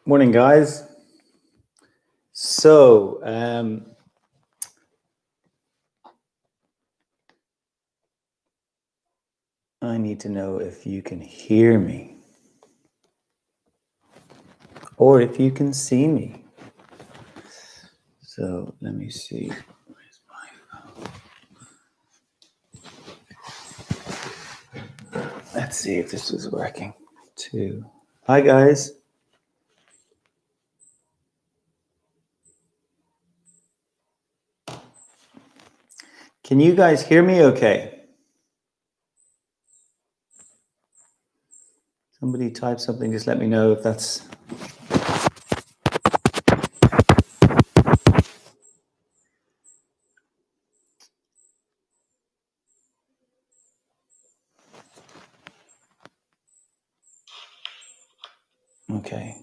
Morning, guys. So, I need to know if you can hear me or if you can see me. So let me see. Where's my phone? Let's see if this is working. Hi, guys. Can you guys hear me okay? Somebody type something, just let me know if that's... Okay.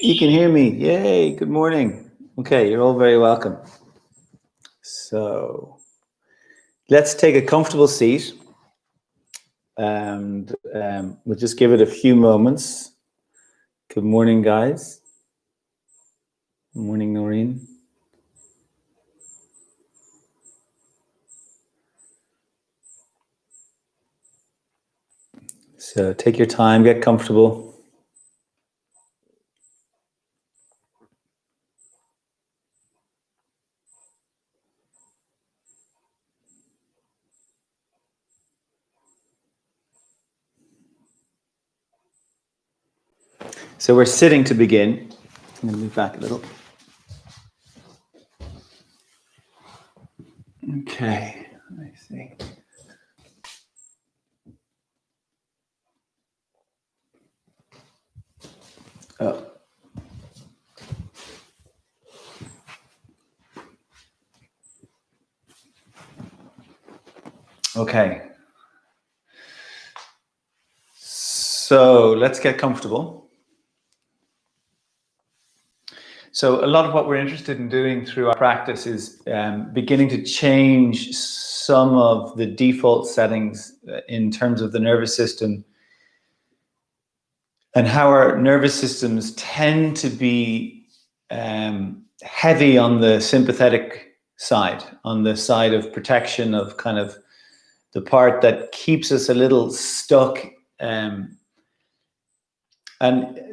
You can hear me. Yay, good morning. Okay, you're all very welcome. So, let's take a comfortable seat and we'll just give it a few moments. Good morning, guys. Good morning, Noreen. So take your time, get comfortable. So we're sitting to begin. I'm going to move back a little. Okay, let me see. Oh. Okay. So let's get comfortable. So a lot of what we're interested in doing through our practice is beginning to change some of the default settings in terms of the nervous system and how our nervous systems tend to be heavy on the sympathetic side, on the side of protection, of kind of the part that keeps us a little stuck. And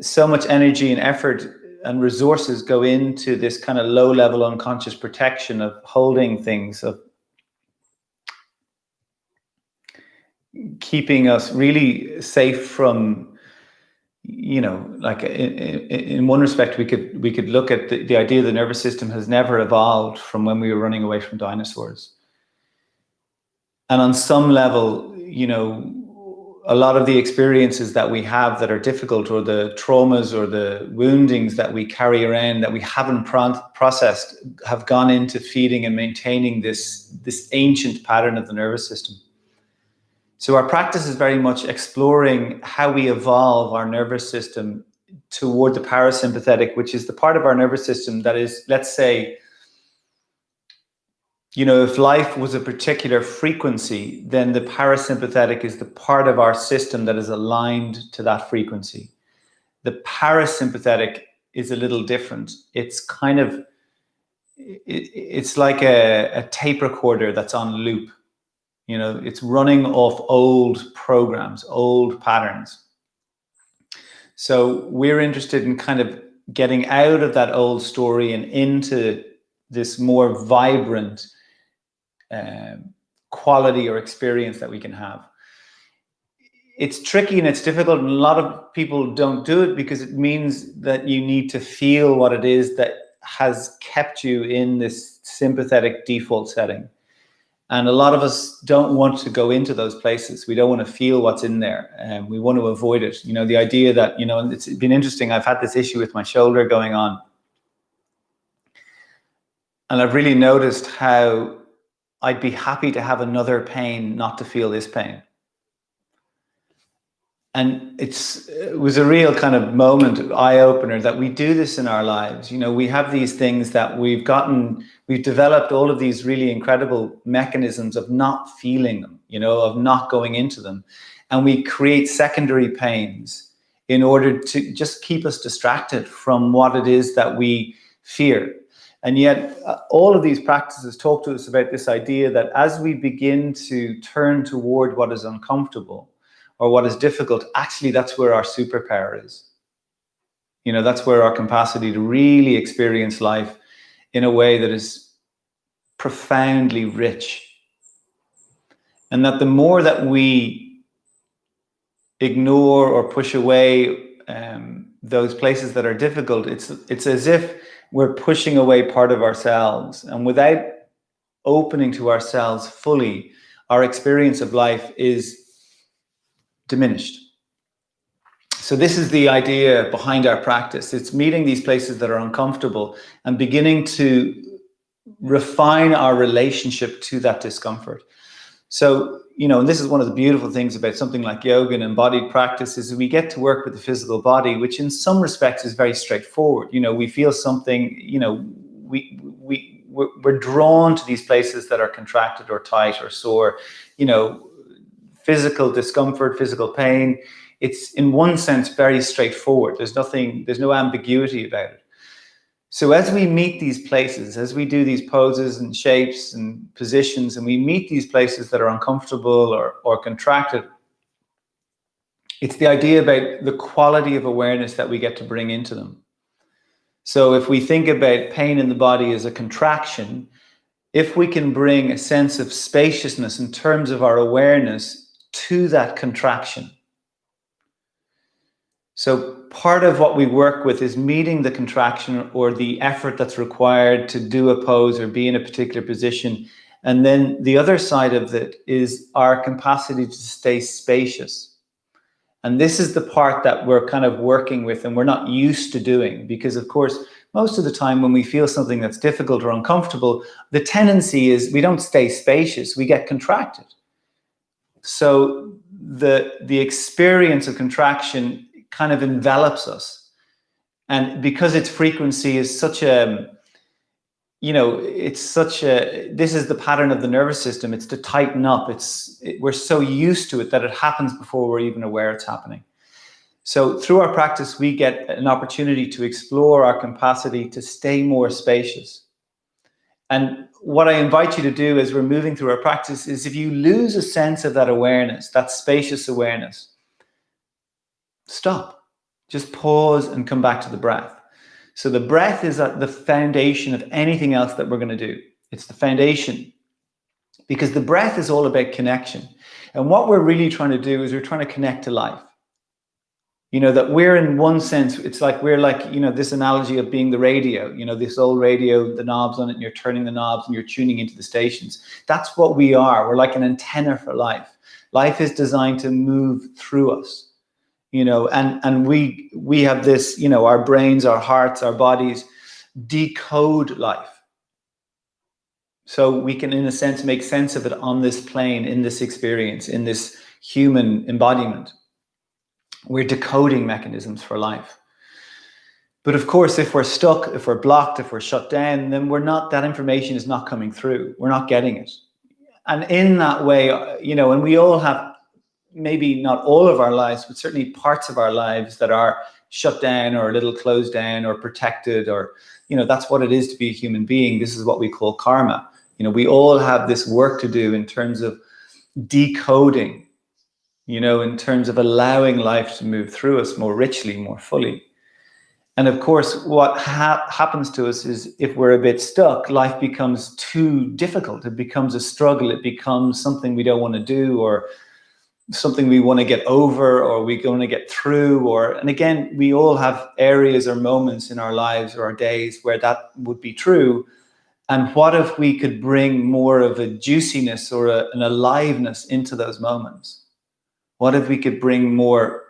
so much energy and effort and resources go into this kind of low level unconscious protection of holding things, of keeping us really safe from, you know, like in one respect, we could look at the idea the nervous system has never evolved from when we were running away from dinosaurs. And on some level, you know, a lot of the experiences that we have that are difficult, or the traumas or the woundings that we carry around that we haven't processed, have gone into feeding and maintaining this ancient pattern of the nervous system. So our practice is very much exploring how we evolve our nervous system toward the parasympathetic, which is the part of our nervous system that is, let's say, you know, if life was a particular frequency, then the parasympathetic is the part of our system that is aligned to that frequency. The parasympathetic is a little different. It's kind of, it's like a tape recorder that's on loop. You know, it's running off old programs, old patterns. So we're interested in kind of getting out of that old story and into this more vibrant quality or experience that we can have. It's tricky and it's difficult, and a lot of people don't do it because it means that you need to feel what it is that has kept you in this sympathetic default setting. And a lot of us don't want to go into those places. We don't want to feel what's in there, and we want to avoid it. You know, the idea that, you know, and it's been interesting. I've had this issue with my shoulder going on, and I've really noticed how I'd be happy to have another pain, not to feel this pain. And it was a real kind of moment, eye opener, that we do this in our lives. You know, we have these things that we've developed all of these really incredible mechanisms of not feeling them, you know, of not going into them. And we create secondary pains in order to just keep us distracted from what it is that we fear. And yet all of these practices talk to us about this idea that as we begin to turn toward what is uncomfortable or what is difficult, actually that's where our superpower is. You know, that's where our capacity to really experience life in a way that is profoundly rich. And that the more that we ignore or push away those places that are difficult, it's as if we're pushing away part of ourselves. And without opening to ourselves fully, our experience of life is diminished. So this is the idea behind our practice. It's meeting these places that are uncomfortable and beginning to refine our relationship to that discomfort. So, you know, and this is one of the beautiful things about something like yoga and embodied practice, is we get to work with the physical body, which in some respects is very straightforward. You know, we feel something, you know, we're drawn to these places that are contracted or tight or sore, you know, physical discomfort, physical pain. It's in one sense very straightforward. There's no ambiguity about it. So as we meet these places, as we do these poses and shapes and positions, and we meet these places that are uncomfortable or contracted, it's the idea about the quality of awareness that we get to bring into them. So if we think about pain in the body as a contraction, if we can bring a sense of spaciousness in terms of our awareness to that contraction. So part of what we work with is meeting the contraction or the effort that's required to do a pose or be in a particular position. And then the other side of it is our capacity to stay spacious. And this is the part that we're kind of working with and we're not used to doing, because of course, most of the time when we feel something that's difficult or uncomfortable, the tendency is we don't stay spacious, we get contracted. So the experience of contraction kind of envelops us. And because its frequency is such a, you know, this is the pattern of the nervous system. It's to tighten up. We're so used to it that it happens before we're even aware it's happening. So through our practice, we get an opportunity to explore our capacity to stay more spacious. And what I invite you to do as we're moving through our practice is, if you lose a sense of that awareness, that spacious awareness, stop, just pause and come back to the breath. So the breath is at the foundation of anything else that we're going to do. It's the foundation, because the breath is all about connection. And what we're really trying to do is we're trying to connect to life. You know, that we're, in one sense, it's like we're like, you know, this analogy of being the radio, you know, this old radio, the knobs on it, and you're turning the knobs and you're tuning into the stations. That's what we are. We're like an antenna for life. Life is designed to move through us. You know, and we have this, you know, our brains, our hearts, our bodies decode life. So we can, in a sense, make sense of it on this plane, in this experience, in this human embodiment. We're decoding mechanisms for life. But of course, if we're stuck, if we're blocked, if we're shut down, then that information is not coming through. We're not getting it. And in that way, you know, and we all have, maybe not all of our lives, but certainly parts of our lives that are shut down or a little closed down or protected, or, you know, that's what it is to be a human being. This is what we call karma. You know, we all have this work to do in terms of decoding, you know, in terms of allowing life to move through us more richly, more fully. And of course, what happens to us is, if we're a bit stuck, life becomes too difficult. It becomes a struggle. It becomes something we don't want to do, or something we want to get over, or we want to get through, and again, we all have areas or moments in our lives or our days where that would be true. And what if we could bring more of a juiciness or an aliveness into those moments? What if we could bring more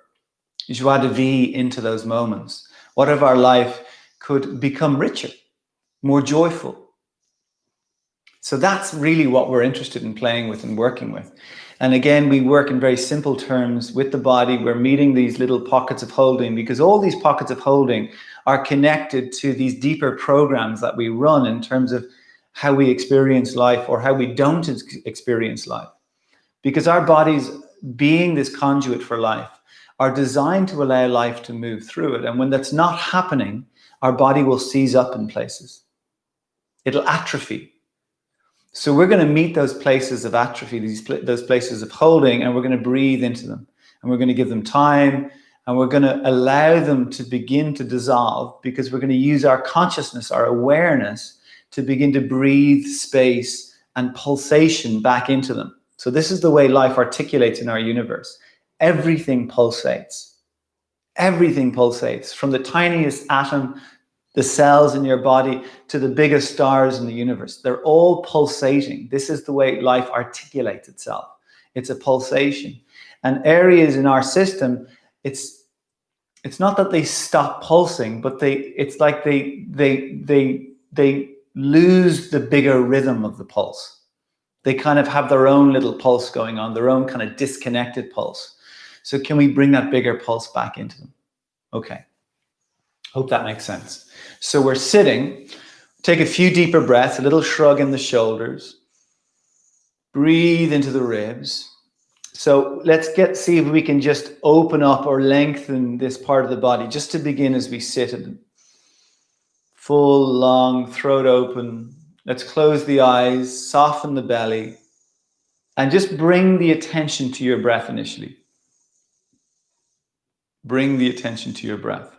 joie de vivre into those moments? What if our life could become richer, more joyful? So that's really what we're interested in playing with and working with. And again, we work in very simple terms with the body. We're meeting these little pockets of holding because all these pockets of holding are connected to these deeper programs that we run in terms of how we experience life or how we don't experience life. Because our bodies, being this conduit for life, are designed to allow life to move through it. And when that's not happening, our body will seize up in places. It'll atrophy. So we're going to meet those places of atrophy, those places of holding, and we're going to breathe into them. And we're going to give them time, and we're going to allow them to begin to dissolve, because we're going to use our consciousness, our awareness, to begin to breathe space and pulsation back into them. So this is the way life articulates in our universe. Everything pulsates. Everything pulsates, from the tiniest atom, the cells in your body, to the biggest stars in the universe. They're all pulsating. This is the way life articulates itself. It's a pulsation. And areas in our system, it's not that they stop pulsing, but it's like they lose the bigger rhythm of the pulse. They kind of have their own little pulse going on, their own kind of disconnected pulse. So can we bring that bigger pulse back into them? Okay. Hope that makes sense. So we're sitting. Take a few deeper breaths, a little shrug in the shoulders. Breathe into the ribs. So let's see if we can just open up or lengthen this part of the body, just to begin as we sit. Full, long, throat open. Let's close the eyes, soften the belly, and just bring the attention to your breath initially. Bring the attention to your breath.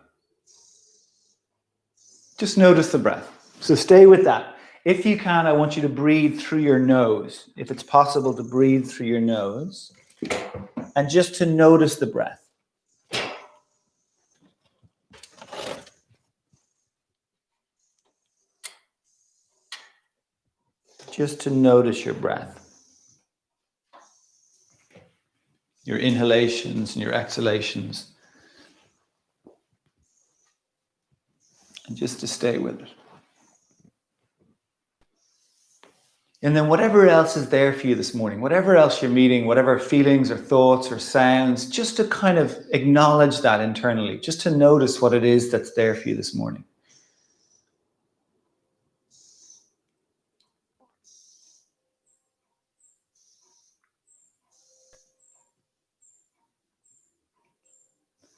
Just notice the breath. So stay with that. If you can, I want you to breathe through your nose. If it's possible to breathe through your nose. And just to notice the breath. Just to notice your breath. Your inhalations and your exhalations. And just to stay with it. And then whatever else is there for you this morning, whatever else you're meeting, whatever feelings or thoughts or sounds, just to kind of acknowledge that internally, just to notice what it is that's there for you this morning.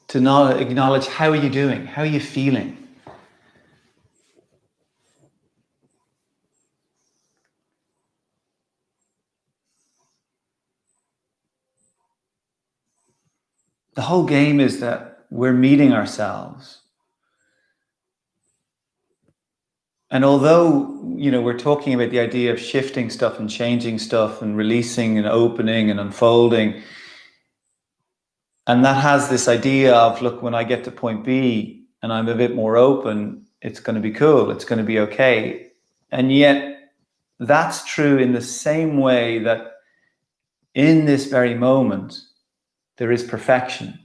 To not acknowledge, how are you doing? How are you feeling? The whole game is that we're meeting ourselves. And although, we're talking about the idea of shifting stuff and changing stuff and releasing and opening and unfolding, and that has this idea of, look, when I get to point B and I'm a bit more open, it's going to be cool, it's going to be okay. And yet that's true in the same way that in this very moment, there is perfection.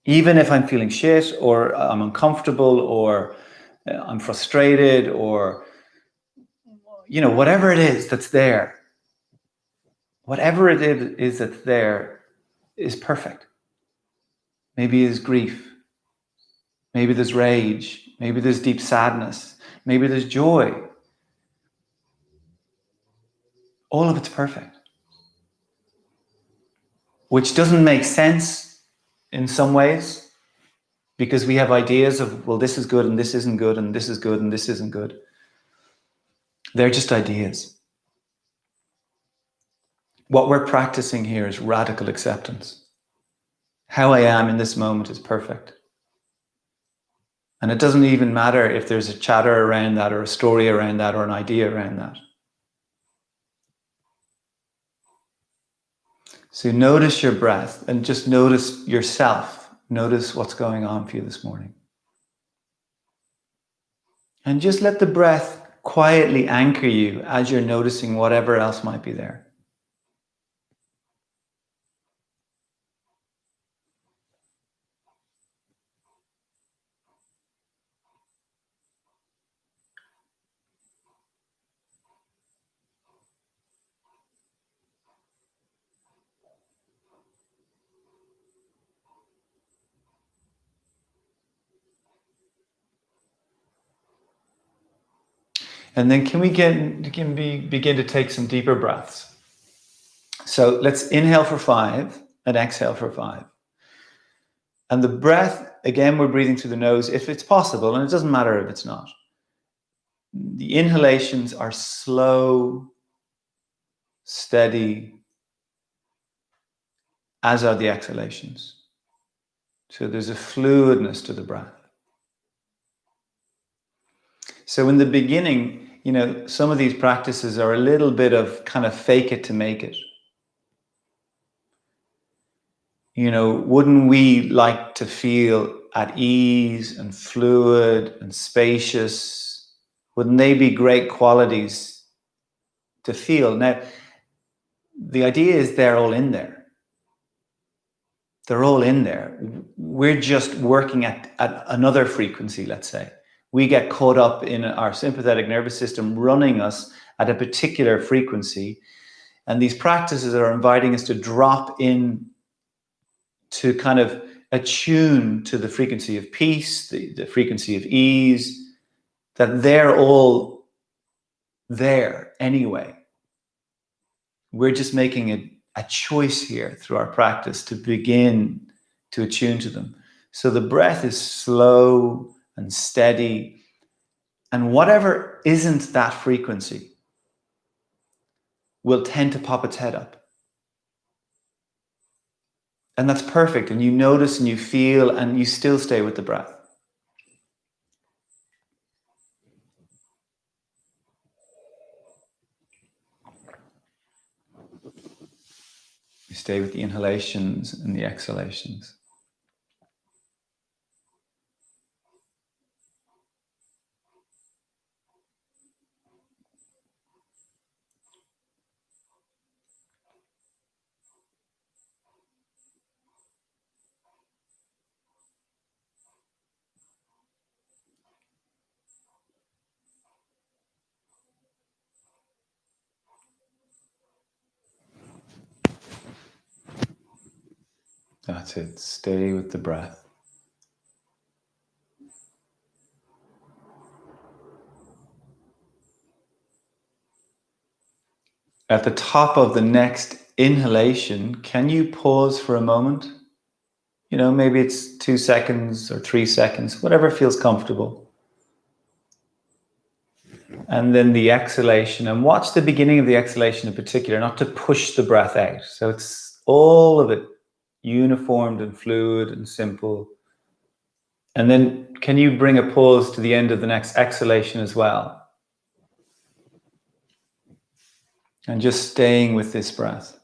Even if I'm feeling shit, or I'm uncomfortable, or I'm frustrated, or, whatever it is that's there, whatever it is that's there is perfect. Maybe it's grief. Maybe there's rage. Maybe there's deep sadness. Maybe there's joy. All of it's perfect. Which doesn't make sense in some ways, because we have ideas of, well, this is good and this isn't good, and this is good and this isn't good. They're just ideas. What we're practicing here is radical acceptance. How I am in this moment is perfect. And it doesn't even matter if there's a chatter around that, or a story around that, or an idea around that. So notice your breath and just notice yourself. Notice what's going on for you this morning. And just let the breath quietly anchor you as you're noticing whatever else might be there. And then can we begin to take some deeper breaths? So let's inhale for 5 and exhale for 5. And the breath, again, we're breathing through the nose if it's possible, and it doesn't matter if it's not. The inhalations are slow, steady, as are the exhalations. So there's a fluidness to the breath. So in the beginning, some of these practices are a little bit of kind of fake it to make it. Wouldn't we like to feel at ease and fluid and spacious? Wouldn't they be great qualities to feel? Now, the idea is they're all in there. They're all in there. We're just working at another frequency, let's say. We get caught up in our sympathetic nervous system running us at a particular frequency. And these practices are inviting us to drop in to kind of attune to the frequency of peace, the frequency of ease, that they're all there anyway. We're just making a choice here through our practice to begin to attune to them. So the breath is slow and steady, and whatever isn't that frequency will tend to pop its head up. And that's perfect. And you notice and you feel and you still stay with the breath. You stay with the inhalations and the exhalations. That's it. Stay with the breath. At the top of the next inhalation, can you pause for a moment? Maybe it's 2 seconds or 3 seconds, whatever feels comfortable. And then the exhalation, and watch the beginning of the exhalation in particular, not to push the breath out. So it's all of it uniformed and fluid and simple. And then can you bring a pause to the end of the next exhalation as well? And just staying with this breath.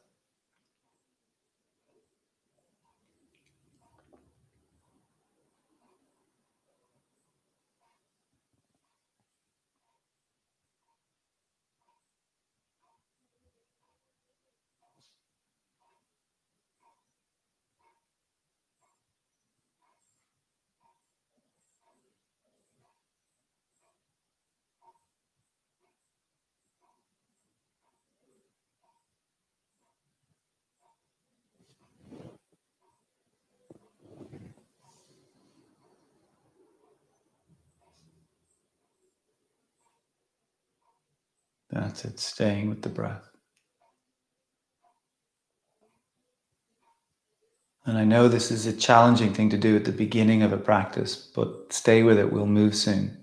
That's it, staying with the breath. And I know this is a challenging thing to do at the beginning of a practice, but stay with it, we'll move soon.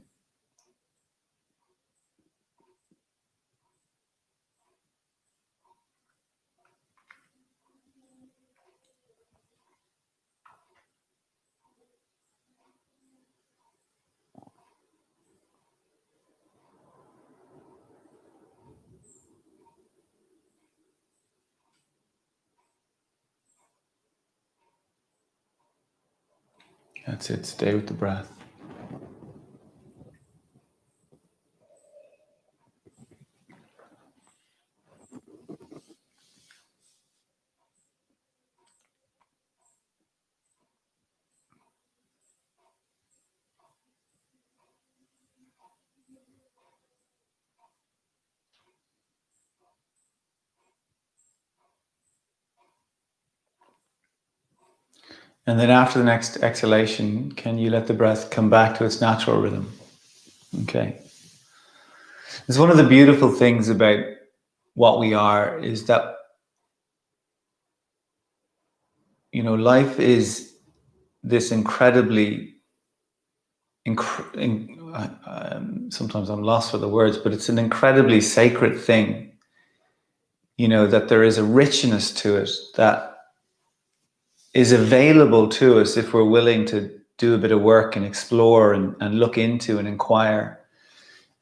That's it, stay with the breath. And then after the next exhalation, can you let the breath come back to its natural rhythm? Okay. It's one of the beautiful things about what we are is that, you know, life is this incredibly, sometimes I'm lost for the words, but it's an incredibly sacred thing, you know, that there is a richness to it that is available to us if we're willing to do a bit of work and explore and look into and inquire.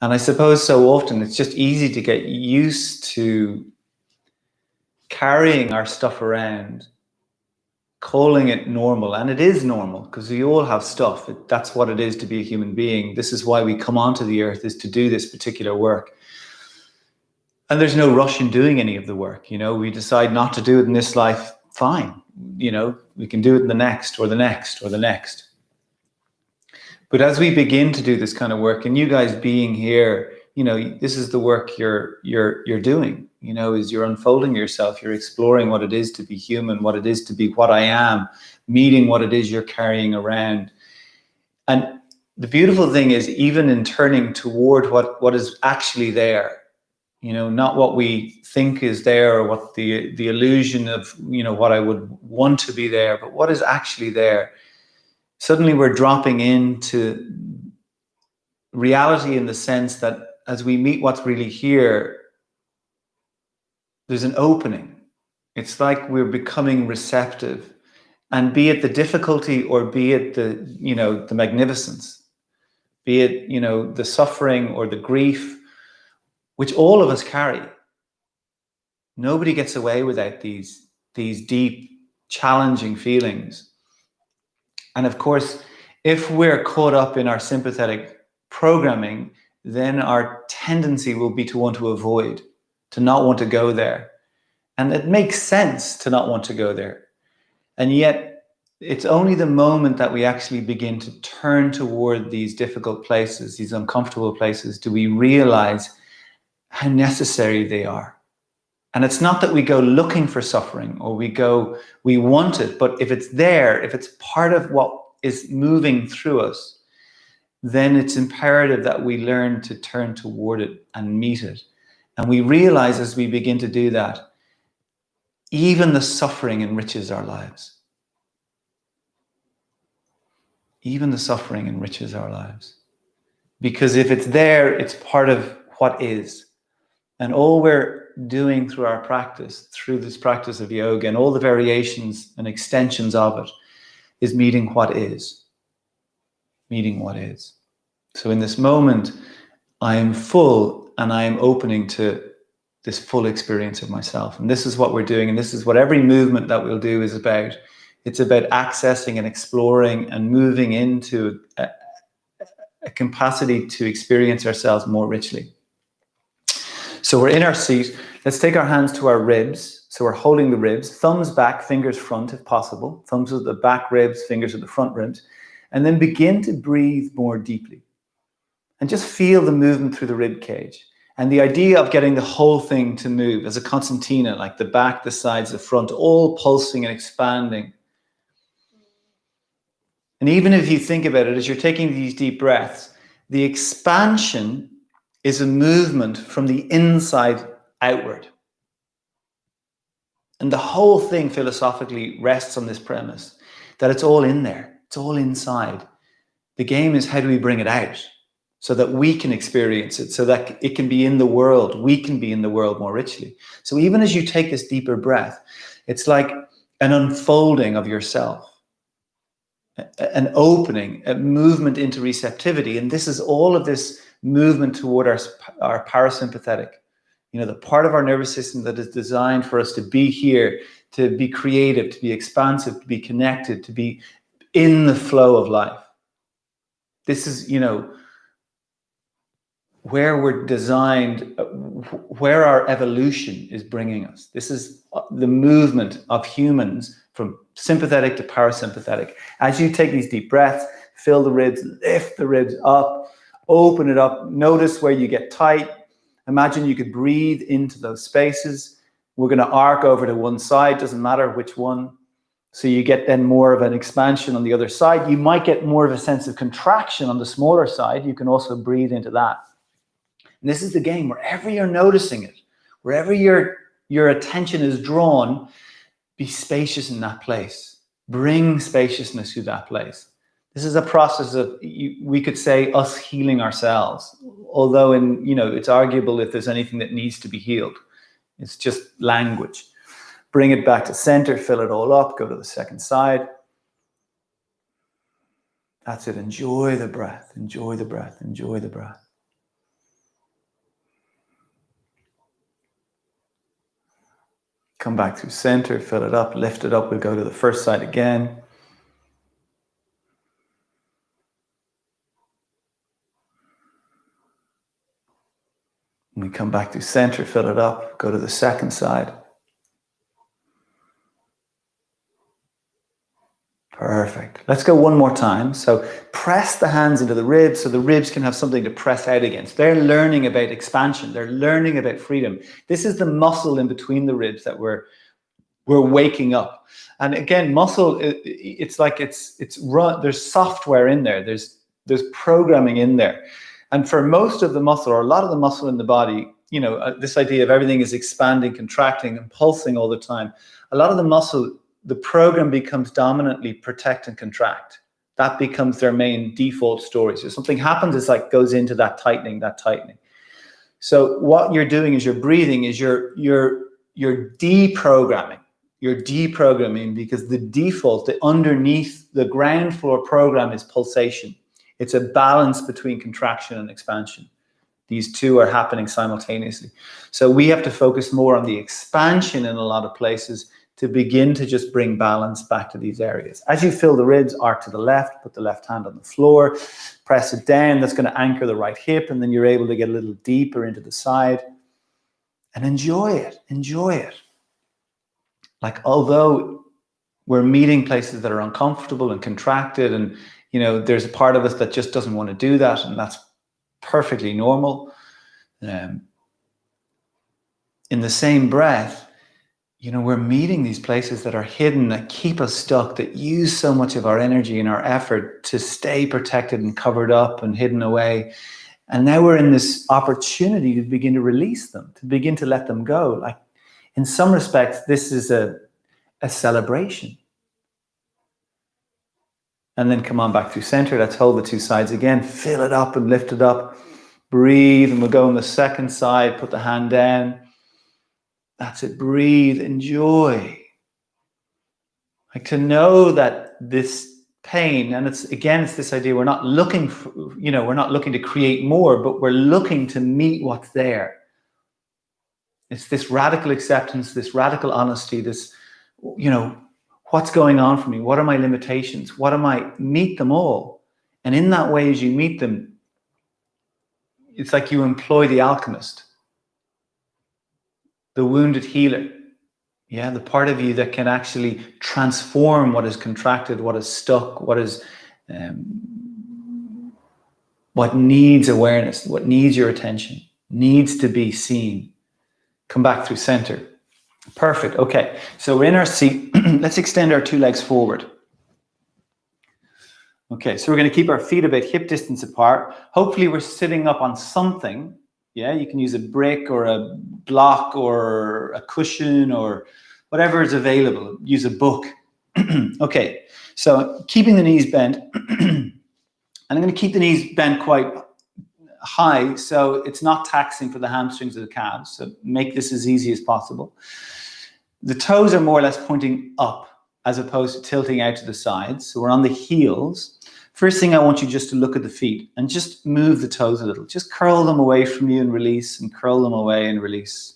And I suppose so often it's just easy to get used to carrying our stuff around, calling it normal. And it is normal because we all have stuff. That's what it is to be a human being. This is why we come onto the earth, is to do this particular work. And there's no rush in doing any of the work. You know, we decide not to do it in this life, fine. You know, we can do it in the next or the next or the next. But as we begin to do this kind of work, and you guys being here, you know, this is the work you're doing, you know, is you're unfolding yourself, you're exploring what it is to be human, what it is to be what I am, meeting what it is you're carrying around. And the beautiful thing is, even in turning toward what is actually there, you know, not what we think is there or what the illusion of, you know, what I would want to be there, but what is actually there. Suddenly we're dropping into reality in the sense that as we meet what's really here, there's an opening. It's like we're becoming receptive, and be it the difficulty or be it the, you know, the magnificence, be it, you know, the suffering or the grief, which all of us carry. Nobody gets away without these deep, challenging feelings. And of course, if we're caught up in our sympathetic programming, then our tendency will be to want to avoid, to not want to go there. And it makes sense to not want to go there. And yet, it's only the moment that we actually begin to turn toward these difficult places, these uncomfortable places, do we realize how necessary they are. And it's not that we go looking for suffering or we want it, but if it's there, if it's part of what is moving through us, then it's imperative that we learn to turn toward it and meet it. And we realize as we begin to do that, even the suffering enriches our lives. Even the suffering enriches our lives. Because if it's there, it's part of what is. And all we're doing through our practice, through this practice of yoga and all the variations and extensions of it, is meeting what is. Meeting what is. So in this moment, I am full and I am opening to this full experience of myself. And this is what we're doing. And this is what every movement that we'll do is about. It's about accessing and exploring and moving into a capacity to experience ourselves more richly. So we're in our seat. Let's take our hands to our ribs. So we're holding the ribs, thumbs back, fingers front if possible. Thumbs at the back ribs, fingers at the front ribs. And then begin to breathe more deeply. And just feel the movement through the rib cage. And the idea of getting the whole thing to move as a concertina, like the back, the sides, the front, all pulsing and expanding. And even if you think about it, as you're taking these deep breaths, the expansion is a movement from the inside outward. And the whole thing philosophically rests on this premise that it's all in there. It's all inside. The game is, how do we bring it out so that we can experience it, so that it can be in the world. We can be in the world more richly. So even as you take this deeper breath, it's like an unfolding of yourself, an opening, a movement into receptivity. And this is all of this movement toward our parasympathetic, you know, the part of our nervous system that is designed for us to be here, to be creative, to be expansive, to be connected, to be in the flow of life. This is, you know, where we're designed, where our evolution is bringing us. This is the movement of humans from sympathetic to parasympathetic. As you take these deep breaths, fill the ribs, lift the ribs up, open it up, notice where you get tight. Imagine you could breathe into those spaces. We're going to arc over to one side, doesn't matter which one. So you get then more of an expansion on the other side. You might get more of a sense of contraction on the smaller side. You can also breathe into that. And this is the game. Wherever you're noticing it, wherever your attention is drawn, be spacious in that place. Bring spaciousness to that place. This is a process of, we could say, us healing ourselves. Although it's arguable if there's anything that needs to be healed. It's just language. Bring it back to center, fill it all up, go to the second side. That's it. Enjoy the breath, enjoy the breath, enjoy the breath. Come back through center, fill it up, lift it up. We'll go to the first side again. And we come back through center, fill it up, go to the second side. Perfect. Let's go one more time. So press the hands into the ribs so the ribs can have something to press out against. They're learning about expansion. They're learning about freedom. This is the muscle in between the ribs that we're waking up. And again, muscle, it's like it's run. There's software in there. There's programming in there. And for most of the muscle, or a lot of the muscle in the body, this idea of everything is expanding, contracting, and pulsing all the time. A lot of the muscle, the program becomes dominantly protect and contract. That becomes their main default story. So something happens, it's like goes into that tightening. So what you're doing is you're breathing, is you're deprogramming. You're deprogramming because the default, the underneath the ground floor program is pulsation. It's a balance between contraction and expansion. These two are happening simultaneously. So we have to focus more on the expansion in a lot of places to begin to just bring balance back to these areas. As you fill the ribs, arc to the left, put the left hand on the floor, press it down. That's going to anchor the right hip, and then you're able to get a little deeper into the side. And enjoy it, enjoy it. Like, although we're meeting places that are uncomfortable and contracted, and there's a part of us that just doesn't want to do that, and that's perfectly normal. In the same breath, we're meeting these places that are hidden, that keep us stuck, that use so much of our energy and our effort to stay protected and covered up and hidden away. And now we're in this opportunity to begin to release them, to begin to let them go. Like, in some respects, this is a celebration. And then come on back through center. Let's hold the two sides again. Fill it up and lift it up. Breathe, and we'll go on the second side. Put the hand down. That's it. Breathe. Enjoy. Like, to know that this pain, and it's this idea, we're not looking for, we're not looking to create more, but we're looking to meet what's there. It's this radical acceptance, this radical honesty, this, what's going on for me? What are my limitations? Meet them all. And in that way, as you meet them, it's like you employ the alchemist, the wounded healer. Yeah, the part of you that can actually transform what is contracted, what is stuck, what needs awareness, what needs your attention, needs to be seen. Come back through center. Perfect. Okay, so we're in our seat. Let's extend our two legs forward. Okay, so we're going to keep our feet about hip distance apart. Hopefully we're sitting up on something. Yeah, you can use a brick or a block or a cushion or whatever is available. Use a book. Okay, so keeping the knees bent. And I'm going to keep the knees bent quite high, so it's not taxing for the hamstrings or the calves. So make this as easy as possible. The toes are more or less pointing up as opposed to tilting out to the sides. So we're on the heels. First thing, I want you just to look at the feet and just move the toes a little. Just curl them away from you and release, and curl them away and release.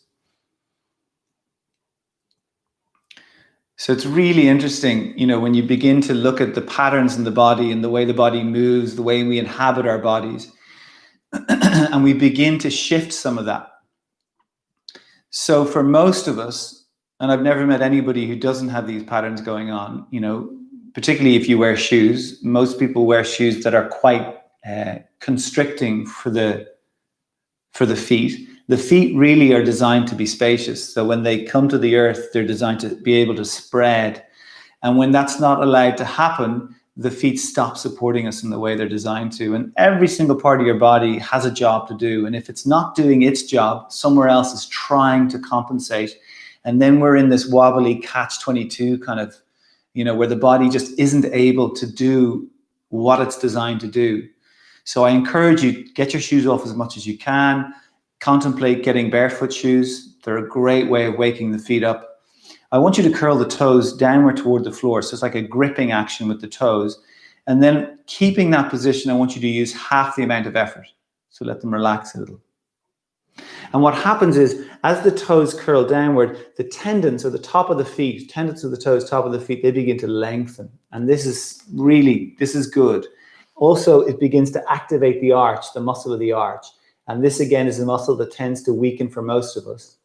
So it's really interesting, when you begin to look at the patterns in the body and the way the body moves, the way we inhabit our bodies, and we begin to shift some of that. So for most of us, and I've never met anybody who doesn't have these patterns going on, particularly if you wear shoes. Most people wear shoes that are quite constricting for the feet. The feet really are designed to be spacious. So when they come to the earth, they're designed to be able to spread. And when that's not allowed to happen, the feet stop supporting us in the way they're designed to. And every single part of your body has a job to do. And if it's not doing its job, somewhere else is trying to compensate. And then we're in this wobbly catch-22 kind of, where the body just isn't able to do what it's designed to do. So I encourage you, get your shoes off as much as you can. Contemplate getting barefoot shoes. They're a great way of waking the feet up. I want you to curl the toes downward toward the floor. So it's like a gripping action with the toes. And then keeping that position, I want you to use half the amount of effort. So let them relax a little. And what happens is, as the toes curl downward, the tendons or the top of the feet, tendons of the toes, top of the feet, they begin to lengthen. And this is good. Also, it begins to activate the arch, the muscle of the arch. And this, again, is a muscle that tends to weaken for most of us.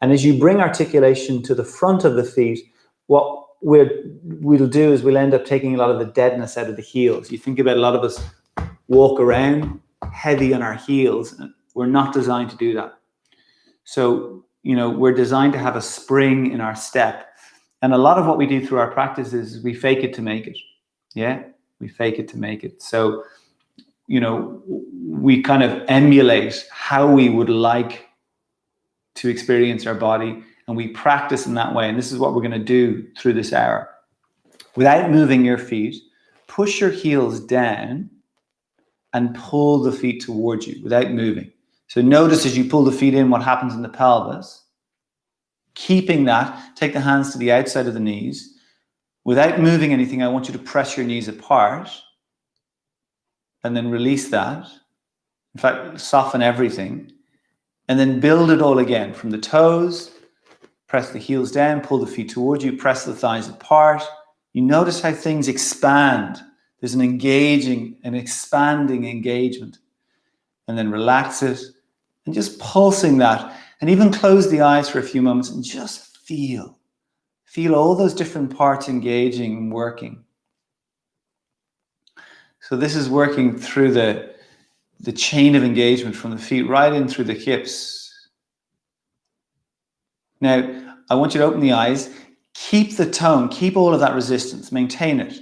And as you bring articulation to the front of the feet, what we'll do is we'll end up taking a lot of the deadness out of the heels. You think about a lot of us walk around heavy on our heels, and we're not designed to do that. So, we're designed to have a spring in our step. And a lot of what we do through our practice is we fake it to make it. Yeah, we fake it to make it. So, we kind of emulate how we would like to experience our body, and we practice in that way. And this is what we're going to do through this hour. Without moving your feet, push your heels down and pull the feet towards you without moving. So notice as you pull the feet in, what happens in the pelvis. Keeping that, take the hands to the outside of the knees. Without moving anything, I want you to press your knees apart and then release that. In fact, soften everything. And then build it all again from the toes, press the heels down, pull the feet towards you, press the thighs apart. You notice how things expand. There's an expanding engagement. And then relax it and just pulsing that. And even close the eyes for a few moments and just feel all those different parts engaging and working. So this is working through the chain of engagement from the feet right in through the hips. Now, I want you to open the eyes, keep the tone, keep all of that resistance, maintain it.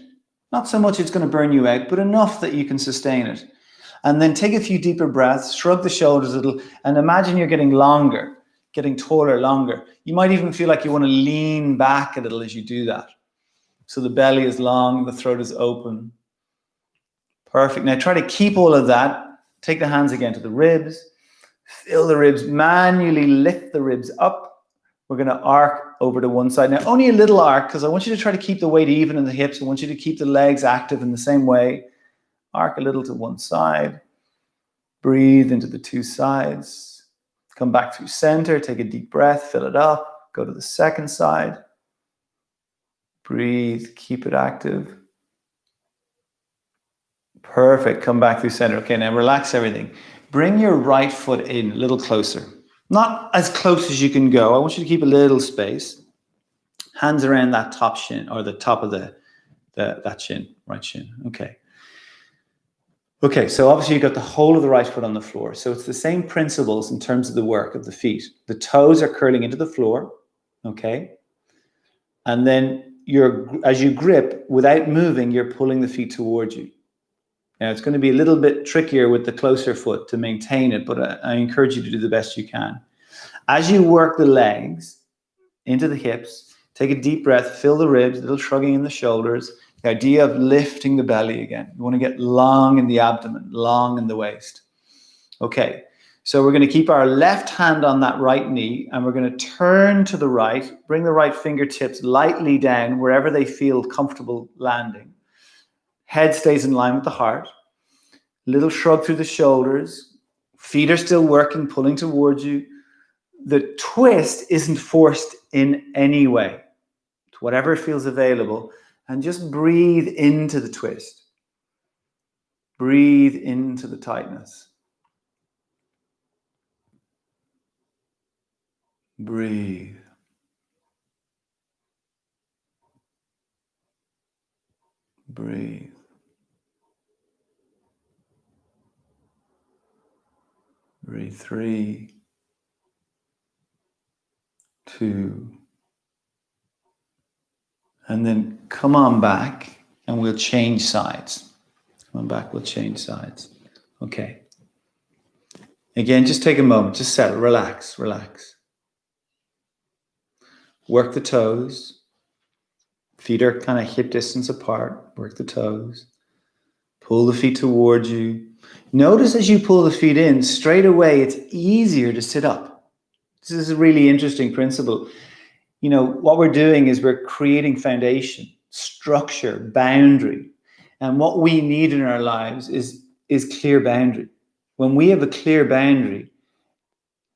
Not so much it's going to burn you out, but enough that you can sustain it. And then take a few deeper breaths, shrug the shoulders a little, and imagine you're getting longer, getting taller, longer. You might even feel like you want to lean back a little as you do that. So the belly is long, the throat is open. Perfect. Now try to keep all of that. Take the hands again to the ribs. Fill the ribs. Manually lift the ribs up. We're going to arc over to one side. Now, only a little arc, because I want you to try to keep the weight even in the hips. I want you to keep the legs active in the same way. Arc a little to one side. Breathe into the two sides. Come back through center. Take a deep breath. Fill it up. Go to the second side. Breathe. Keep it active. Perfect. Come back through center. Okay, now relax everything. Bring your right foot in a little closer. Not as close as you can go. I want you to keep a little space. Hands around that top shin, or the top of that shin, right shin. Okay. Okay, so obviously you've got the whole of the right foot on the floor. So it's the same principles in terms of the work of the feet. The toes are curling into the floor. Okay. And then as you grip, without moving, you're pulling the feet towards you. Now, it's going to be a little bit trickier with the closer foot to maintain it, but I encourage you to do the best you can. As you work the legs into the hips, take a deep breath, fill the ribs, a little shrugging in the shoulders. The idea of lifting the belly again. You want to get long in the abdomen, long in the waist. Okay, so we're going to keep our left hand on that right knee, and we're going to turn to the right, bring the right fingertips lightly down wherever they feel comfortable landing. Head stays in line with the heart. Little shrug through the shoulders. Feet are still working, pulling towards you. The twist isn't forced in any way. It's whatever feels available. And just breathe into the twist. Breathe into the tightness. Breathe. Breathe. Breathe. 3, 2, and then come on back And we'll change sides. Come back, we'll change sides. Okay. Again, just take a moment, just settle, relax, relax. Work the toes. Feet are kind of hip distance apart. Work the toes. Pull the feet towards you. Notice as you pull the feet in, straight away, it's easier to sit up. This is a really interesting principle. You know, what we're doing is we're creating foundation, structure, boundary. And what we need in our lives is clear boundary. When we have a clear boundary,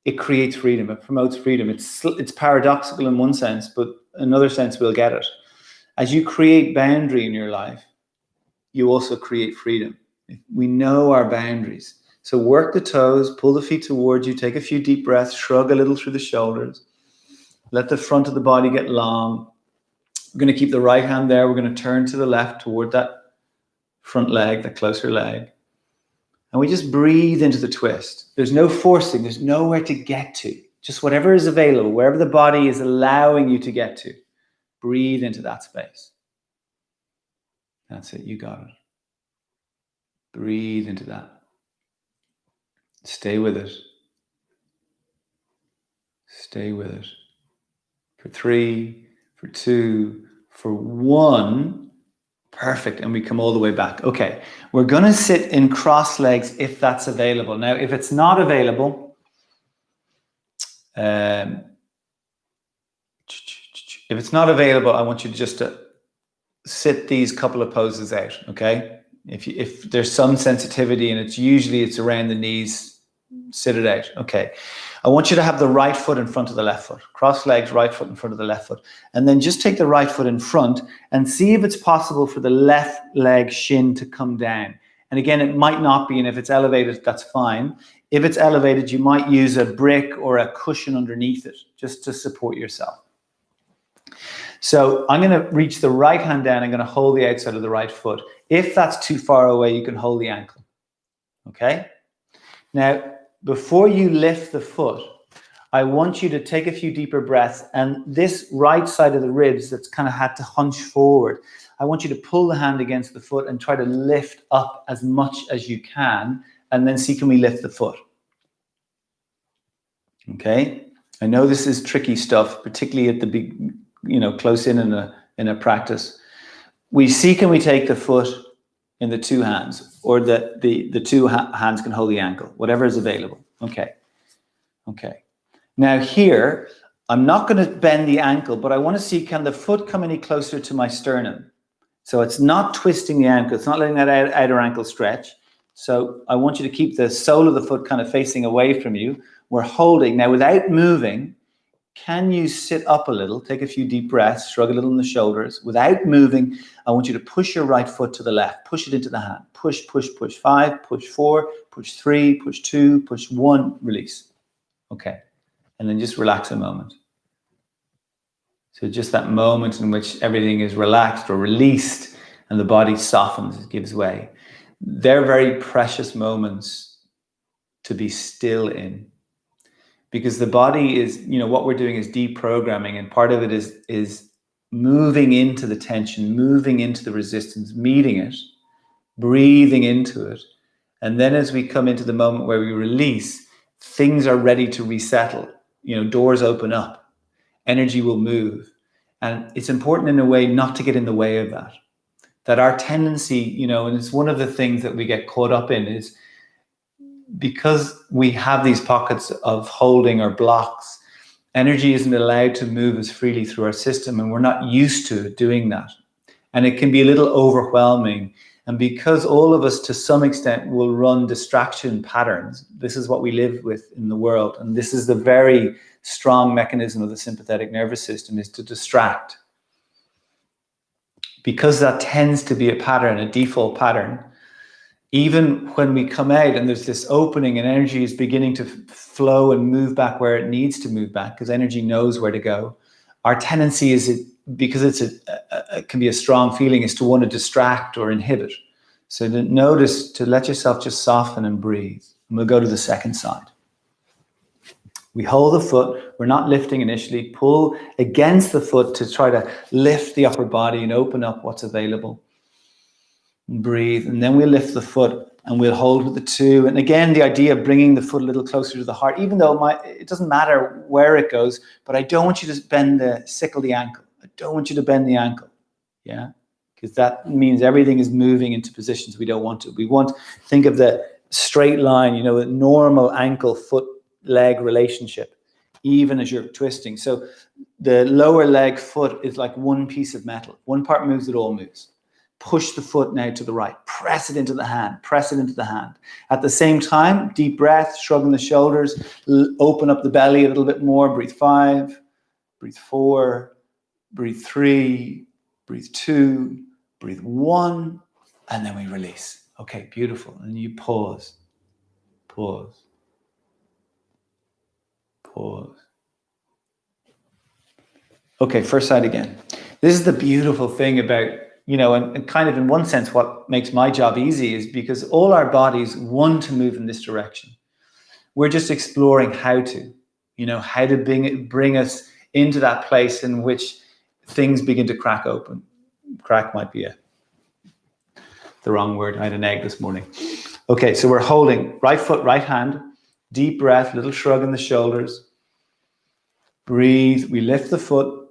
it creates freedom. It promotes freedom. It's paradoxical in one sense, but another sense we'll get it. As you create boundary in your life, you also create freedom. We know our boundaries. So work the toes, pull the feet towards you, take a few deep breaths, shrug a little through the shoulders. Let the front of the body get long. We're going to keep the right hand there. We're going to turn to the left toward that front leg, the closer leg. And we just breathe into the twist. There's no forcing. There's nowhere to get to. Just whatever is available, wherever the body is allowing you to get to. Breathe into that space. That's it. You got it. Breathe into that. Stay with it. Stay with it. For 3, for 2, for 1. Perfect. And we come all the way back. Okay. We're going to sit in cross legs if that's available. Now, if it's not available, I want you to just sit these couple of poses out. Okay. If there's some sensitivity and it's around the knees, sit it out. Okay. I want you to have the right foot in front of the left foot. Cross legs, right foot in front of the left foot. And then just take the right foot in front and see if it's possible for the left leg shin to come down. And again, it might not be, and if it's elevated, that's fine. If it's elevated, you might use a brick or a cushion underneath it just to support yourself. So I'm going to reach the right hand down. I'm going to hold the outside of the right foot. If that's too far away, you can hold the ankle. Okay? Now, before you lift the foot, I want you to take a few deeper breaths, and this right side of the ribs that's kind of had to hunch forward, I want you to pull the hand against the foot and try to lift up as much as you can, and then see, can we lift the foot? Okay? I know this is tricky stuff, particularly at the big, close in a practice. We see, can we take the foot in the two hands, or the two hands can hold the ankle, whatever is available. Okay. Now here, I'm not going to bend the ankle, but I want to see, can the foot come any closer to my sternum? So it's not twisting the ankle. It's not letting that outer ankle stretch. So I want you to keep the sole of the foot kind of facing away from you. We're holding. Now, without moving, can you sit up a little? Take a few deep breaths, shrug a little in the shoulders. Without moving, I want you to push your right foot to the left. Push it into the hand. Push, push, push. 5, push 4, push 3, push 2, push 1, release. Okay. And then just relax a moment. So just that moment in which everything is relaxed or released and the body softens, it gives way. They're very precious moments to be still in. Because the body is, what we're doing is deprogramming, and part of it is moving into the tension, moving into the resistance, meeting it, breathing into it. And then as we come into the moment where we release, things are ready to resettle. Doors open up, energy will move. And it's important in a way not to get in the way of that. That our tendency, and it's one of the things that we get caught up in, is because we have these pockets of holding or blocks, energy isn't allowed to move as freely through our system, and we're not used to doing that. And it can be a little overwhelming. And because all of us, to some extent, will run distraction patterns, this is what we live with in the world. And this is the very strong mechanism of the sympathetic nervous system, is to distract. Because that tends to be a pattern, a default pattern, even when we come out and there's this opening and energy is beginning to flow and move back where it needs to move back, because energy knows where to go, our tendency is, because it can be a strong feeling, is to want to distract or inhibit. So to notice, to let yourself just soften and breathe. And we'll go to the second side. We hold the foot. We're not lifting initially. Pull against the foot to try to lift the upper body and open up what's available. breathe, and then we'll lift the foot and we'll hold with the 2. And again, the idea of bringing the foot a little closer to the heart, even though it doesn't matter where it goes, but I don't want you to sickle the ankle. I don't want you to bend the ankle, yeah? Because that means everything is moving into positions we don't want to. Think of the straight line, the normal ankle, foot, leg relationship, even as you're twisting. So the lower leg foot is like one piece of metal. One part moves, it all moves. Push the foot now to the right. Press it into the hand. Press it into the hand. At the same time, deep breath, shrugging the shoulders, open up the belly a little bit more. Breathe 5, breathe 4, breathe 3, breathe 2, breathe 1, and then we release. Okay, beautiful. And you pause. Pause. Pause. Okay, first side again. This is the beautiful thing about, and kind of in one sense, what makes my job easy is because all our bodies want to move in this direction. We're just exploring how to, how to bring us into that place in which things begin to crack open. Crack might be the wrong word. I had an egg this morning. Okay, so we're holding right foot, right hand, deep breath, little shrug in the shoulders. Breathe, we lift the foot,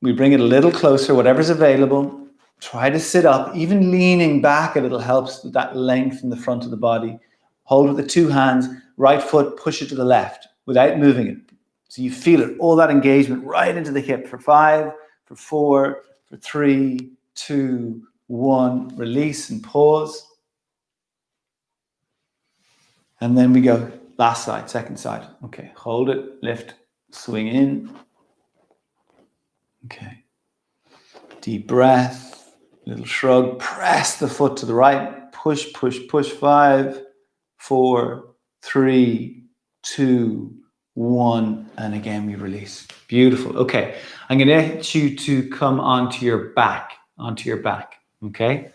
we bring it a little closer, whatever's available. Try to sit up, even leaning back a little helps with that length in the front of the body. Hold with the 2 hands, right foot, push it to the left without moving it. So you feel it, all that engagement right into the hip for 5, for 4, for 3, 2, 1. Release and pause. And then we go last side, second side. Okay, hold it, lift, swing in. Okay. Deep breath, little shrug, press the foot to the right, push, push, push. 5, 4, 3, 2, 1. And again, we release. Beautiful. Okay. I'm going to get you to come onto your back, okay?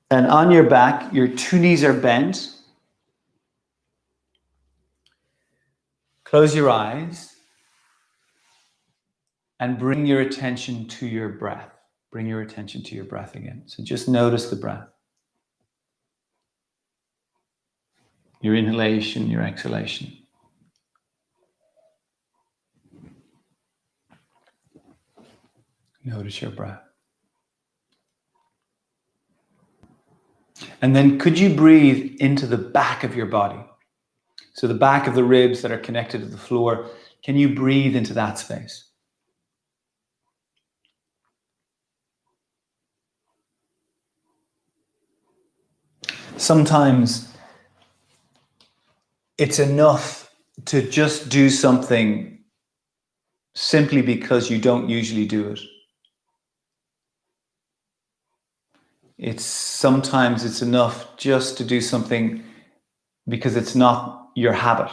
And on your back, your 2 knees are bent. Close your eyes and bring your attention to your breath. Bring your attention to your breath again. So just notice the breath. Your inhalation, your exhalation. Notice your breath. And then could you breathe into the back of your body? So the back of the ribs that are connected to the floor, can you breathe into that space? Sometimes it's enough to just do something simply because you don't usually do it. Sometimes it's enough just to do something because it's not your habit.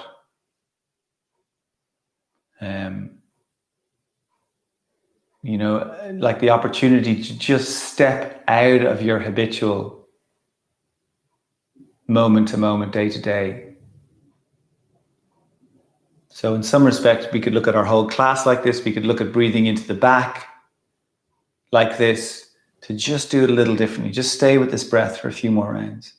Like the opportunity to just step out of your habitual moment to moment, day to day. So in some respects, we could look at our whole class like this. We could look at breathing into the back like this, to just do it a little differently. Just stay with this breath for a few more rounds.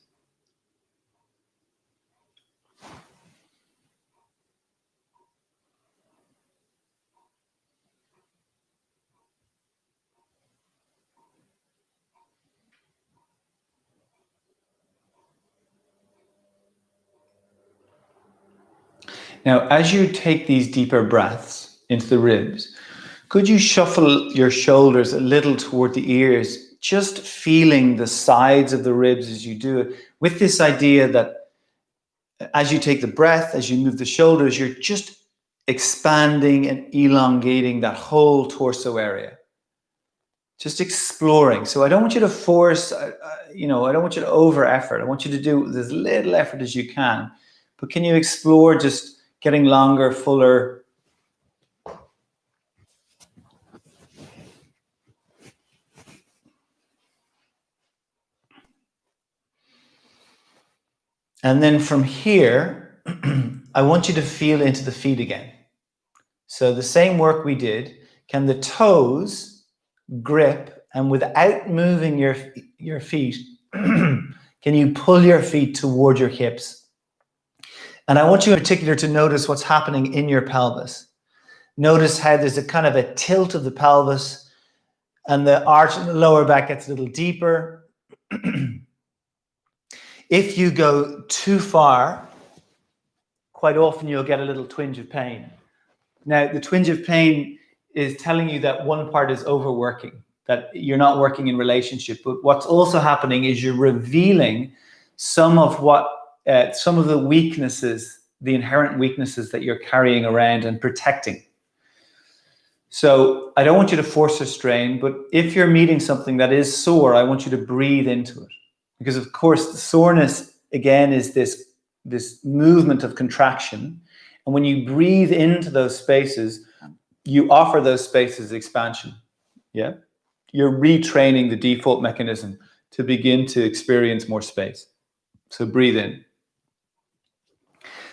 Now, as you take these deeper breaths into the ribs, could you shuffle your shoulders a little toward the ears, just feeling the sides of the ribs as you do it, with this idea that as you take the breath, as you move the shoulders, you're just expanding and elongating that whole torso area. Just exploring. So I don't want you to force, I don't want you to over effort. I want you to do as little effort as you can. But can you explore just getting longer, fuller? And then from here, I want you to feel into the feet again. So the same work we did, can the toes grip And without moving your feet, can you pull your feet toward your hips? And I want you in particular to notice what's happening in your pelvis. Notice how there's a kind of a tilt of the pelvis and the arch in the lower back gets a little deeper. If you go too far, quite often you'll get a little twinge of pain. Now, the twinge of pain is telling you that one part is overworking, that you're not working in relationship. But what's also happening is you're revealing some of the weaknesses, the inherent weaknesses that you're carrying around and protecting. So I don't want you to force a strain, but if you're meeting something that is sore, I want you to breathe into it. Because of course, the soreness, again, is this movement of contraction. And when you breathe into those spaces, you offer those spaces expansion. Yeah. You're retraining the default mechanism to begin to experience more space. So breathe in.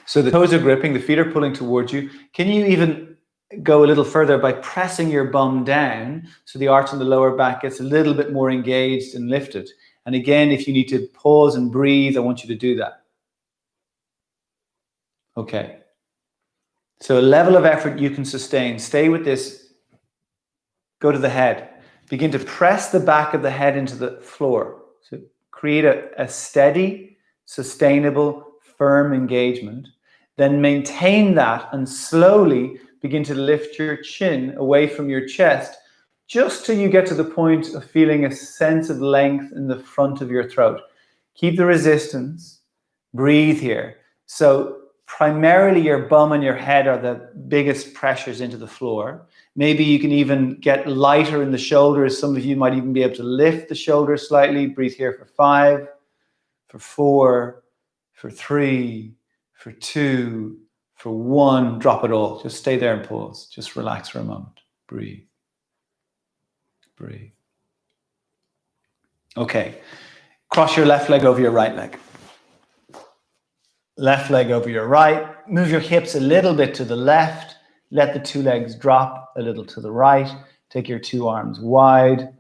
So the toes are gripping, the feet are pulling towards you. Can you even go a little further by pressing your bum down so the arch in the lower back gets a little bit more engaged and lifted? And again, if you need to pause and breathe, I want you to do that. Okay. So a level of effort you can sustain. Stay with this. Go to the head. Begin to press the back of the head into the floor. So create a steady, sustainable, firm engagement. Then maintain that and slowly begin to lift your chin away from your chest just till you get to the point of feeling a sense of length in the front of your throat. Keep the resistance. Breathe here. So primarily your bum and your head are the biggest pressures into the floor. Maybe you can even get lighter in the shoulders. Some of you might even be able to lift the shoulders slightly. Breathe here for 5, for 4, for 3, for 2, for 1. Drop it all. Just stay there and pause. Just relax for a moment. Breathe. Breathe. Okay. Cross your left leg over your right leg. Left leg over your right. Move your hips a little bit to the left. Let the two legs drop a little to the right. Take your two arms wide.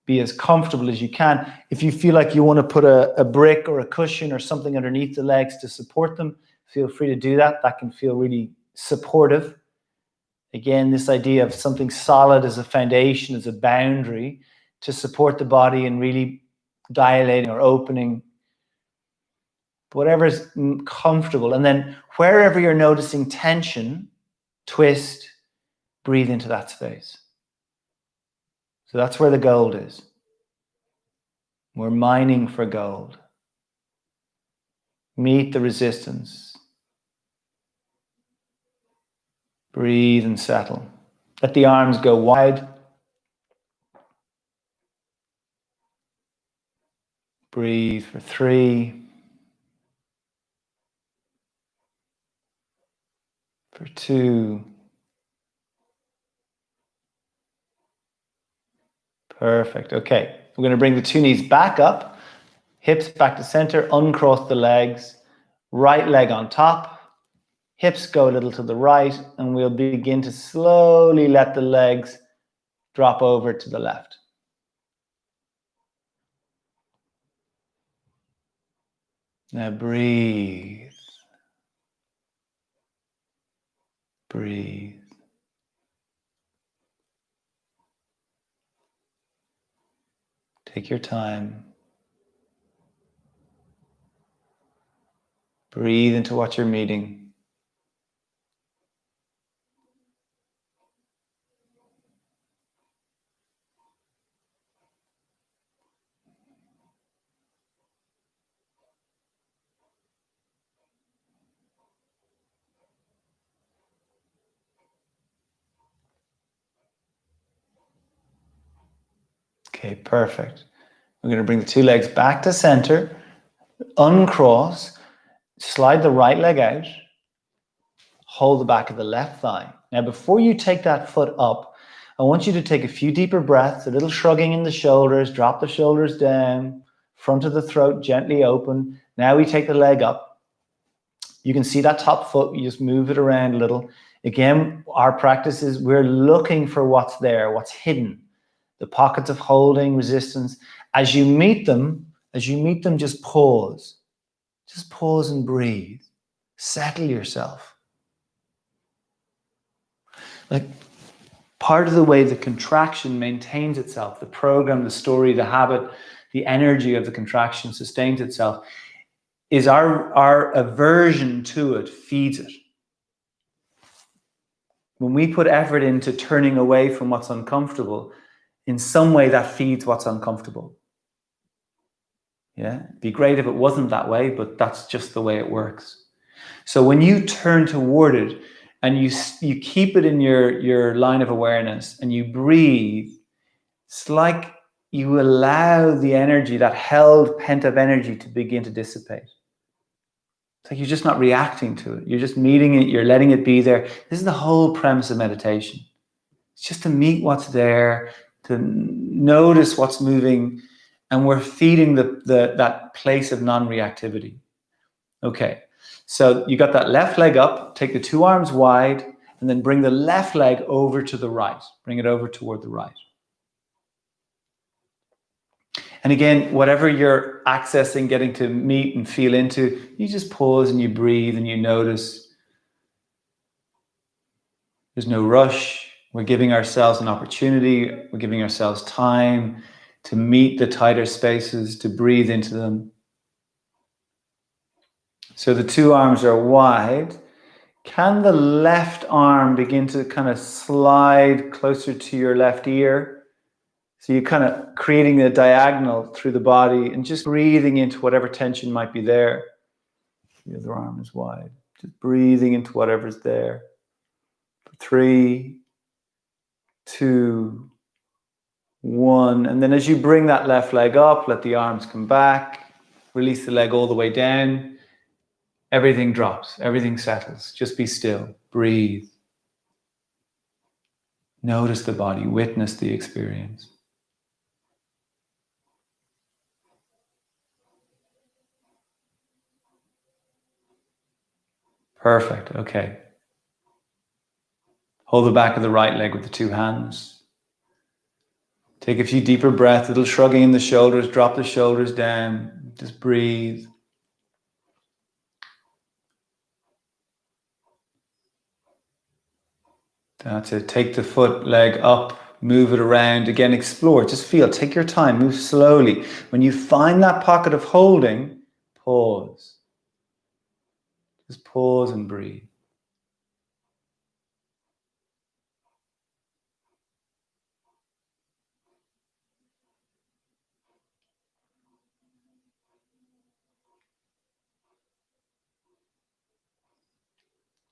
Be as comfortable as you can. If you feel like you want to put a brick or a cushion or something underneath the legs to support them, feel free to do that. That can feel really supportive. Again, this idea of something solid as a foundation, as a boundary to support the body and really dilating or opening. Whatever's comfortable. And then wherever you're noticing tension, twist, breathe into that space. So that's where the gold is. We're mining for gold. Meet the resistance. Breathe and settle. Let the arms go wide. Breathe for 3. For 2. Perfect. Okay. We're going to bring the two knees back up. Hips back to center. Uncross the legs. Right leg on top. Hips go a little to the right. And we'll begin to slowly let the legs drop over to the left. Now breathe. Breathe. Take your time. Breathe into what you're meeting. Okay, perfect. We're going to bring the two legs back to center, uncross, slide the right leg out, hold the back of the left thigh. Now, before you take that foot up, I want you to take a few deeper breaths, a little shrugging in the shoulders, drop the shoulders down, front of the throat gently open. Now we take the leg up. You can see that top foot, you just move it around a little. Again, our practice is we're looking for what's there, what's hidden. the pockets of holding, resistance. As you meet them, just pause. Just pause and breathe. Settle yourself. Like, part of the way the contraction maintains itself, the program, the story, the habit, the energy of the contraction sustains itself, is our aversion to it feeds it. When we put effort into turning away from what's uncomfortable, in some way that feeds what's uncomfortable. Yeah, it'd be great if it wasn't that way, but that's just the way it works. So when you turn toward it and you keep it in your line of awareness and you breathe, it's like you allow the energy, that held pent-up energy, to begin to dissipate. It's like you're just not reacting to it. You're just meeting it. You're letting it be there. This is the whole premise of meditation. It's just to meet what's there, to notice what's moving, and we're feeding that place of non-reactivity. Okay, so you got that left leg up. Take the two arms wide, and then bring the left leg over to the right. Bring it over toward the right. And again, whatever you're accessing, getting to meet and feel into, you just pause and you breathe and you notice. There's no rush. We're giving ourselves an opportunity. We're giving ourselves time to meet the tighter spaces, to breathe into them. So the two arms are wide. Can the left arm begin to kind of slide closer to your left ear? So you're kind of creating a diagonal through the body and just breathing into whatever tension might be there. The other arm is wide. Just breathing into whatever's there. 3, 2, 1. And then as you bring that left leg up, let the arms come back. Release the leg all the way down. Everything drops. Everything settles. Just be still. Breathe. Notice the body. Witness the experience. Perfect. Okay. Hold the back of the right leg with the two hands. Take a few deeper breaths, a little shrugging in the shoulders, drop the shoulders down. Just breathe. That's it. Take the foot leg up, move it around. Again, explore. Just feel. Take your time. Move slowly. When you find that pocket of holding, pause. Just pause and breathe.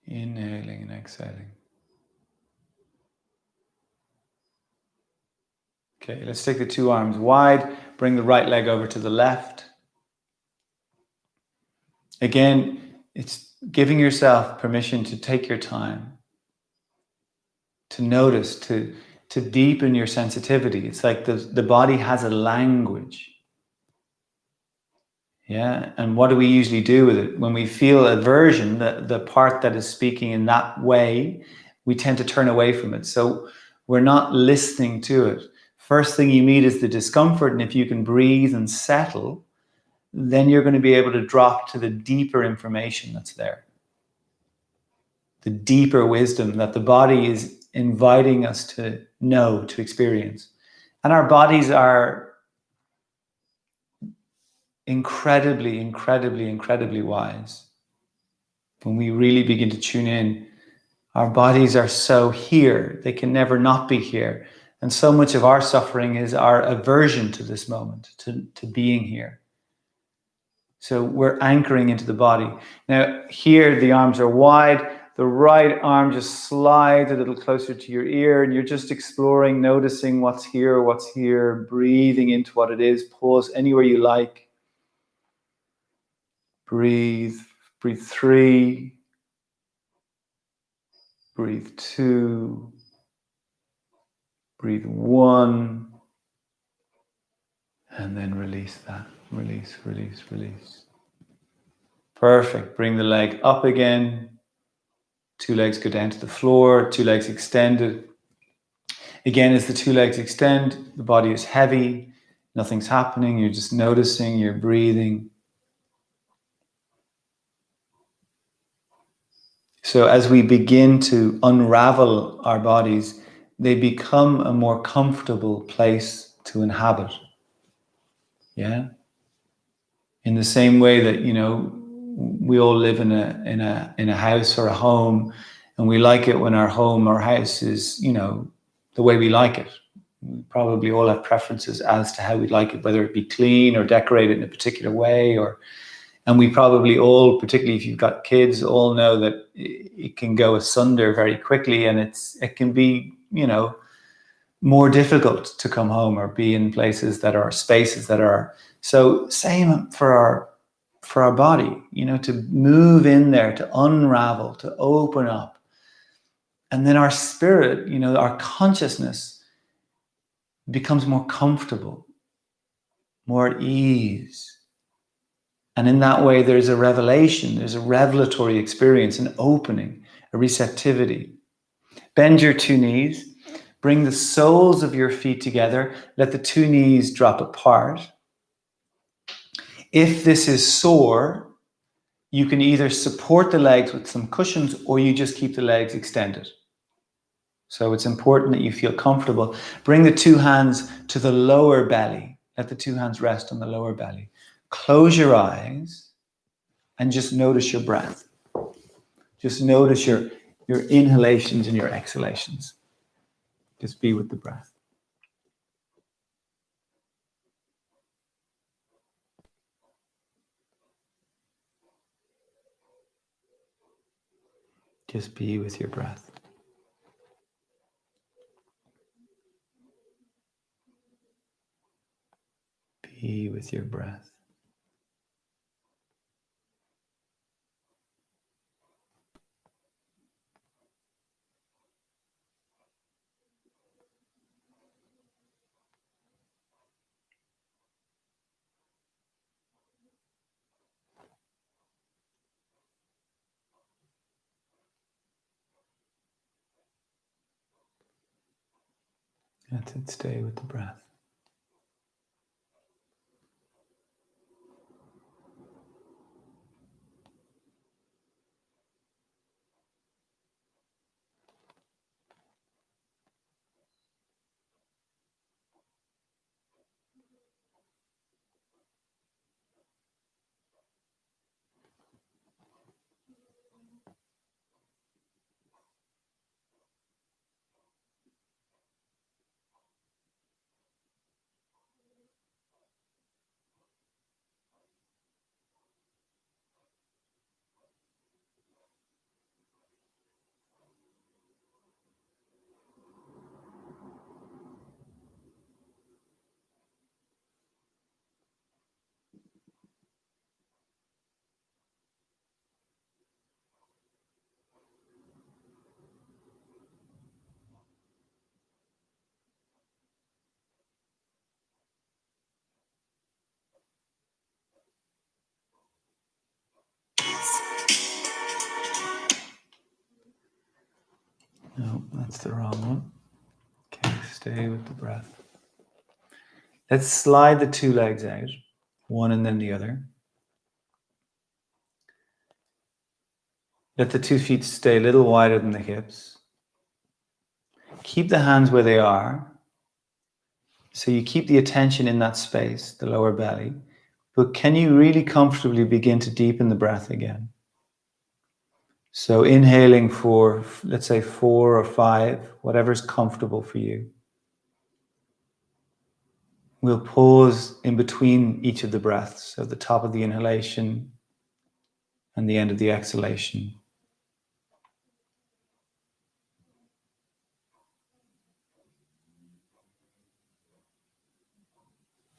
Inhaling and exhaling. Okay, let's take the two arms wide. Bring the right leg over to the left. Again, it's giving yourself permission to take your time, to notice, to deepen your sensitivity. It's like the body has a language. Yeah, and what do we usually do with it? When we feel aversion, the part that is speaking in that way, we tend to turn away from it. So we're not listening to it. First thing you meet is the discomfort, and if you can breathe and settle, then you're going to be able to drop to the deeper information that's there. The deeper wisdom that the body is inviting us to know, to experience. And our bodies are incredibly, incredibly, incredibly wise. When we really begin to tune in, our bodies are so here, they can never not be here. And so much of our suffering is our aversion to this moment, to being here. So we're anchoring into the body. Now here the arms are wide. The right arm just slides a little closer to your ear, and you're just exploring, noticing what's here, breathing into what it is. Pause anywhere you like. Breathe 3. Breathe 2. Breathe 1. And then release that. Release, release, release. Perfect. Bring the leg up again. 2 legs go down to the floor. 2 legs extended. Again, as the two legs extend, the body is heavy, nothing's happening, you're just noticing, you're breathing. So as we begin to unravel our bodies, they become a more comfortable place to inhabit. Yeah? In the same way that, we all live in a house or a home, and we like it when our home or house is, the way we like it. We probably all have preferences as to how we like it, whether it be clean or decorated in a particular way, and we probably all, particularly if you've got kids, all know that it can go asunder very quickly, and it can be, more difficult to come home or be in places that are spaces that are. So same for our body, to move in there, to unravel, to open up. And then our spirit, our consciousness becomes more comfortable, more at ease. And in that way, there's a revelation, there's a revelatory experience, an opening, a receptivity. Bend your two knees. Bring the soles of your feet together. Let the two knees drop apart. If this is sore, you can either support the legs with some cushions or you just keep the legs extended. So it's important that you feel comfortable. Bring the two hands to the lower belly. Let the two hands rest on the lower belly. Close your eyes and just notice your breath. Just notice your inhalations and your exhalations. Just be with the breath. Just be with your breath. Be with your breath. That's it. Stay with the breath. No, that's the wrong one. Okay, stay with the breath. Let's slide the two legs out, one and then the other. Let the 2 feet stay a little wider than the hips. Keep the hands where they are. So you keep the attention in that space, the lower belly. But can you really comfortably begin to deepen the breath again? So inhaling for, let's say, 4 or 5, whatever's comfortable for you. We'll pause in between each of the breaths, so the top of the inhalation and the end of the exhalation.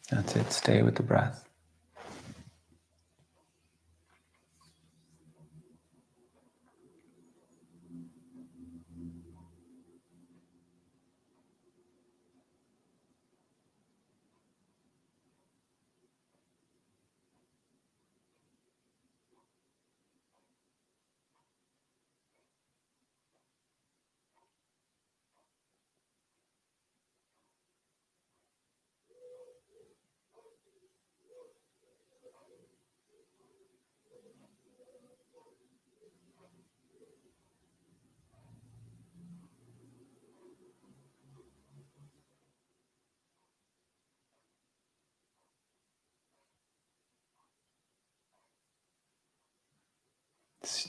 That's it. Stay with the breath.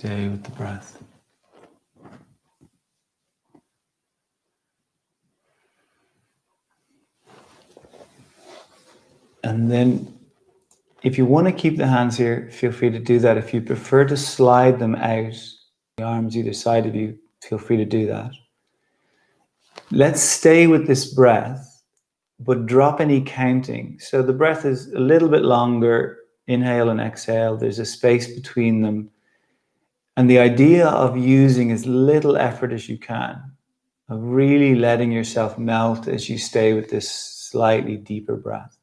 Stay with the breath. And then if you want to keep the hands here, feel free to do that. If you prefer to slide them out, the arms either side of you, feel free to do that. Let's stay with this breath, but drop any counting. So the breath is a little bit longer, inhale and exhale. There's a space between them. And the idea of using as little effort as you can, of really letting yourself melt as you stay with this slightly deeper breath.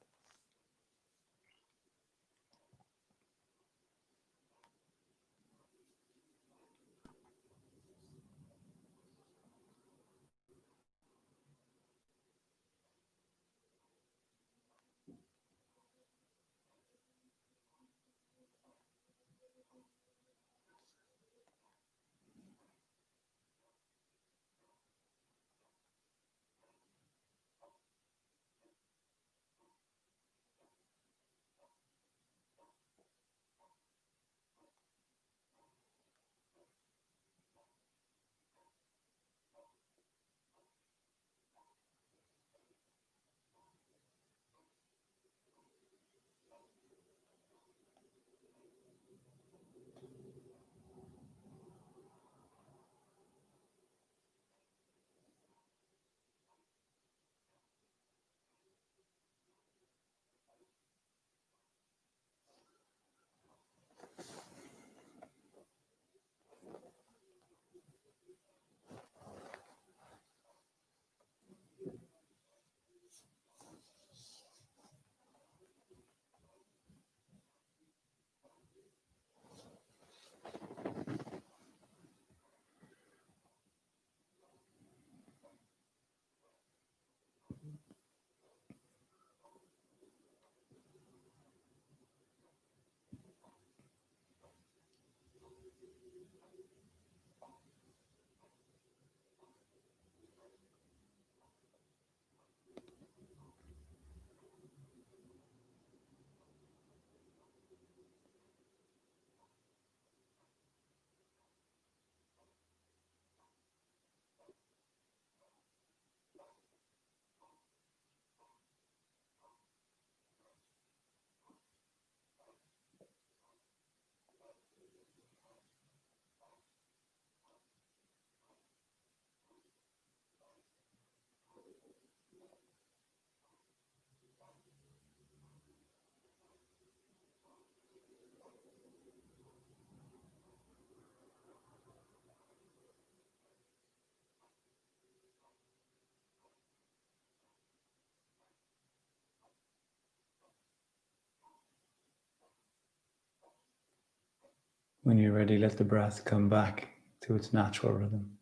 When you're ready, let the breath come back to its natural rhythm.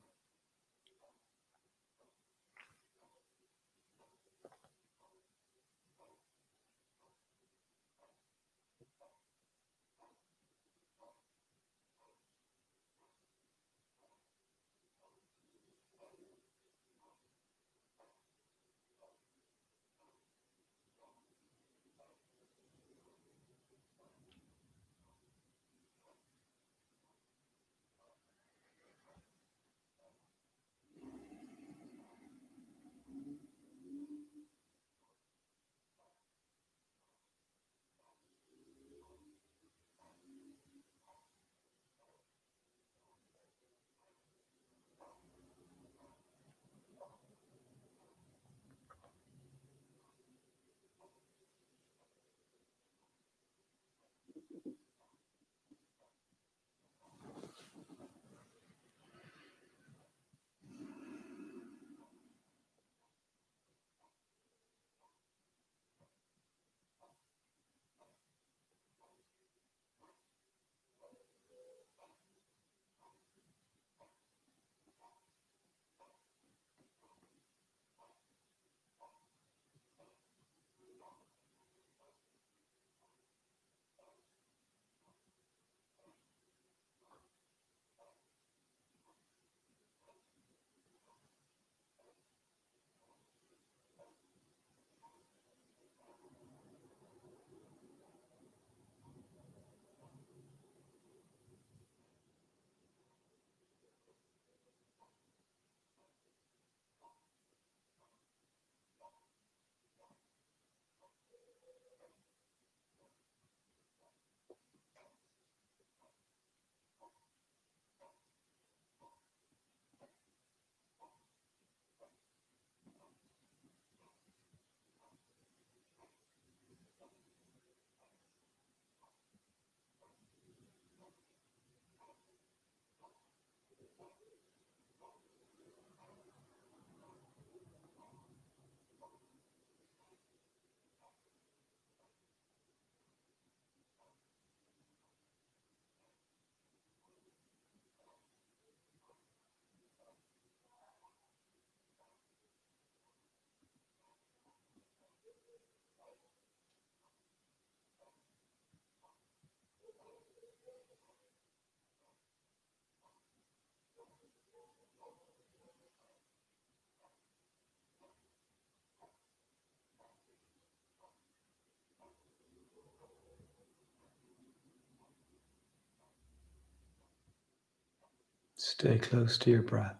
Stay close to your breath.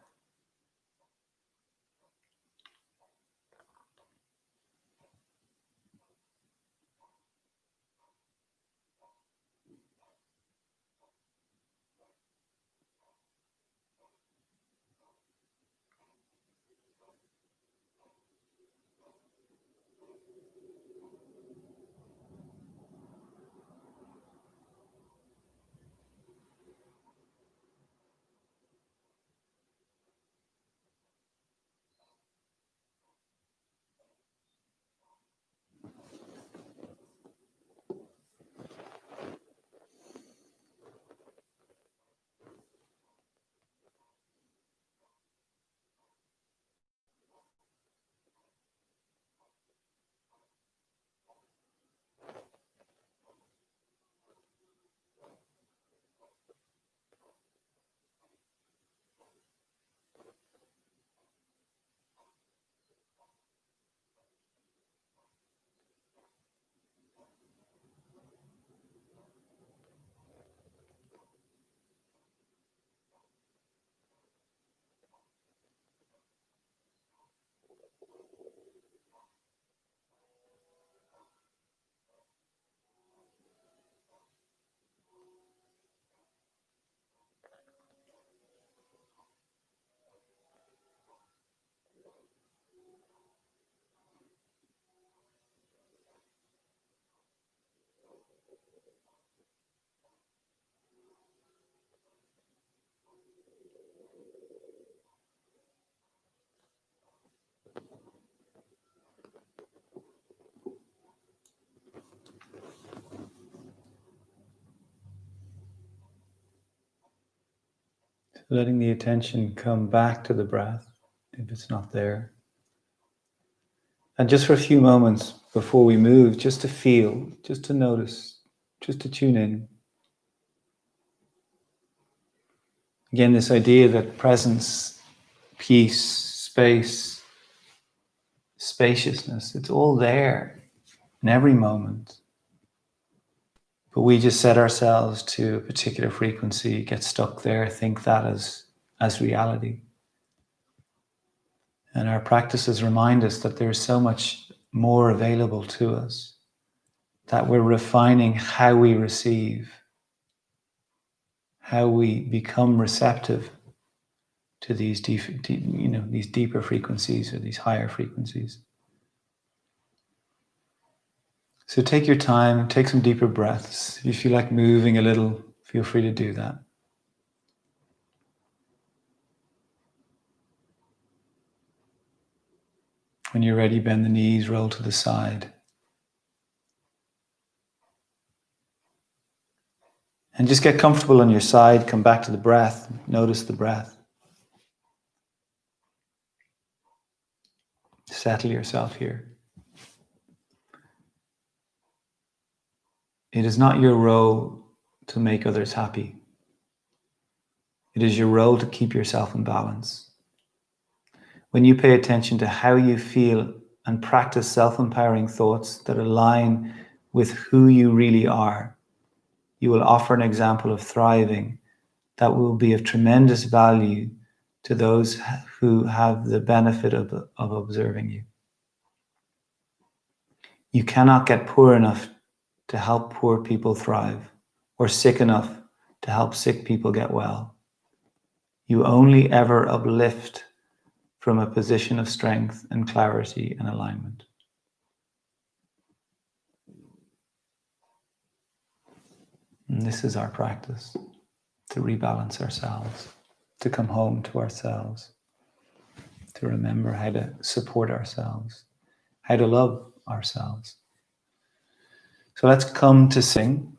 Letting the attention come back to the breath if it's not there. And just for a few moments before we move, just to feel, just to notice, just to tune in. Again, this idea that presence, peace, space, spaciousness, it's all there in every moment. But we just set ourselves to a particular frequency, get stuck there, think that as reality. And our practices remind us that there's so much more available to us, that we're refining how we receive, how we become receptive to these these deeper frequencies or these higher frequencies. So take your time, take some deeper breaths. If you feel like moving a little, feel free to do that. When you're ready, bend the knees, roll to the side. And just get comfortable on your side, come back to the breath, notice the breath. Settle yourself here. It is not your role to make others happy. It is your role to keep yourself in balance. When you pay attention to how you feel and practice self-empowering thoughts that align with who you really are, you will offer an example of thriving that will be of tremendous value to those who have the benefit of observing you. You cannot get poor enough to help poor people thrive, or sick enough to help sick people get well. You only ever uplift from a position of strength and clarity and alignment. And this is our practice, to rebalance ourselves, to come home to ourselves, to remember how to support ourselves, how to love ourselves. So let's come to sing.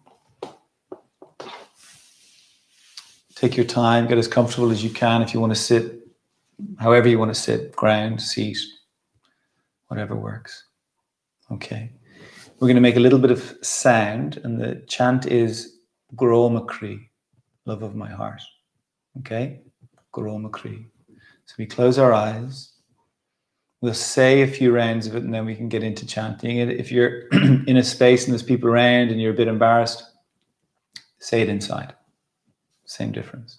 Take your time, get as comfortable as you can. If you want to sit, however you want to sit, ground, seat, whatever works. Okay. We're going to make a little bit of sound, and the chant is Gro Macri, love of my heart. Okay? Gro Macri. So we close our eyes. We'll say a few rounds of it, and then we can get into chanting it. If you're in a space and there's people around and you're a bit embarrassed, say it inside. Same difference.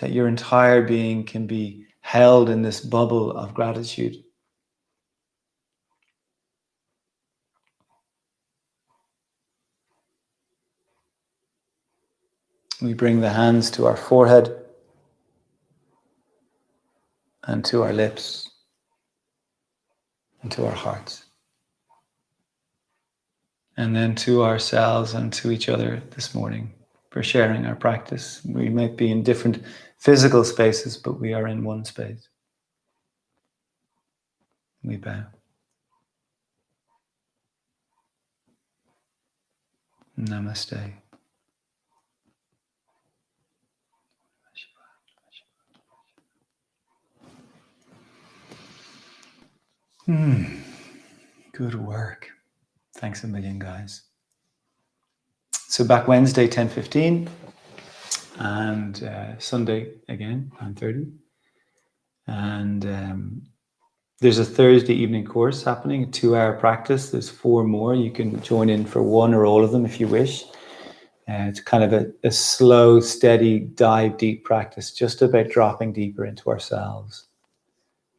that your entire being can be held in this bubble of gratitude. We bring the hands to our forehead and to our lips and to our hearts. And then to ourselves and to each other this morning for sharing our practice. We might be in different physical spaces, but we are in one space. We bow. Namaste. Good work. Thanks a million, guys. So back Wednesday, 10:15, and Sunday again, 9:30. And there's a Thursday evening course happening, a 2-hour practice. There's 4 more. You can join in for one or all of them if you wish. It's kind of a slow, steady, dive deep practice, just about dropping deeper into ourselves.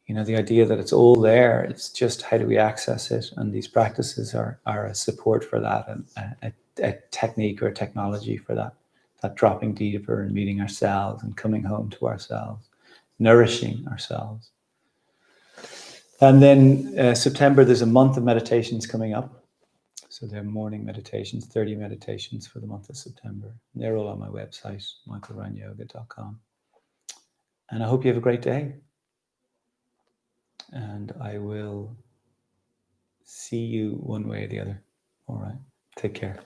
You know, the idea that it's all there, it's just how do we access it? And these practices are a support for that, and a technique or a technology for that dropping deeper and meeting ourselves and coming home to ourselves, nourishing ourselves. And then September, there's a month of meditations coming up. So they're morning meditations, 30 meditations for the month of September. They're all on my website, michaelryanyoga.com. And I hope you have a great day. And I will see you one way or the other. All right. Take care.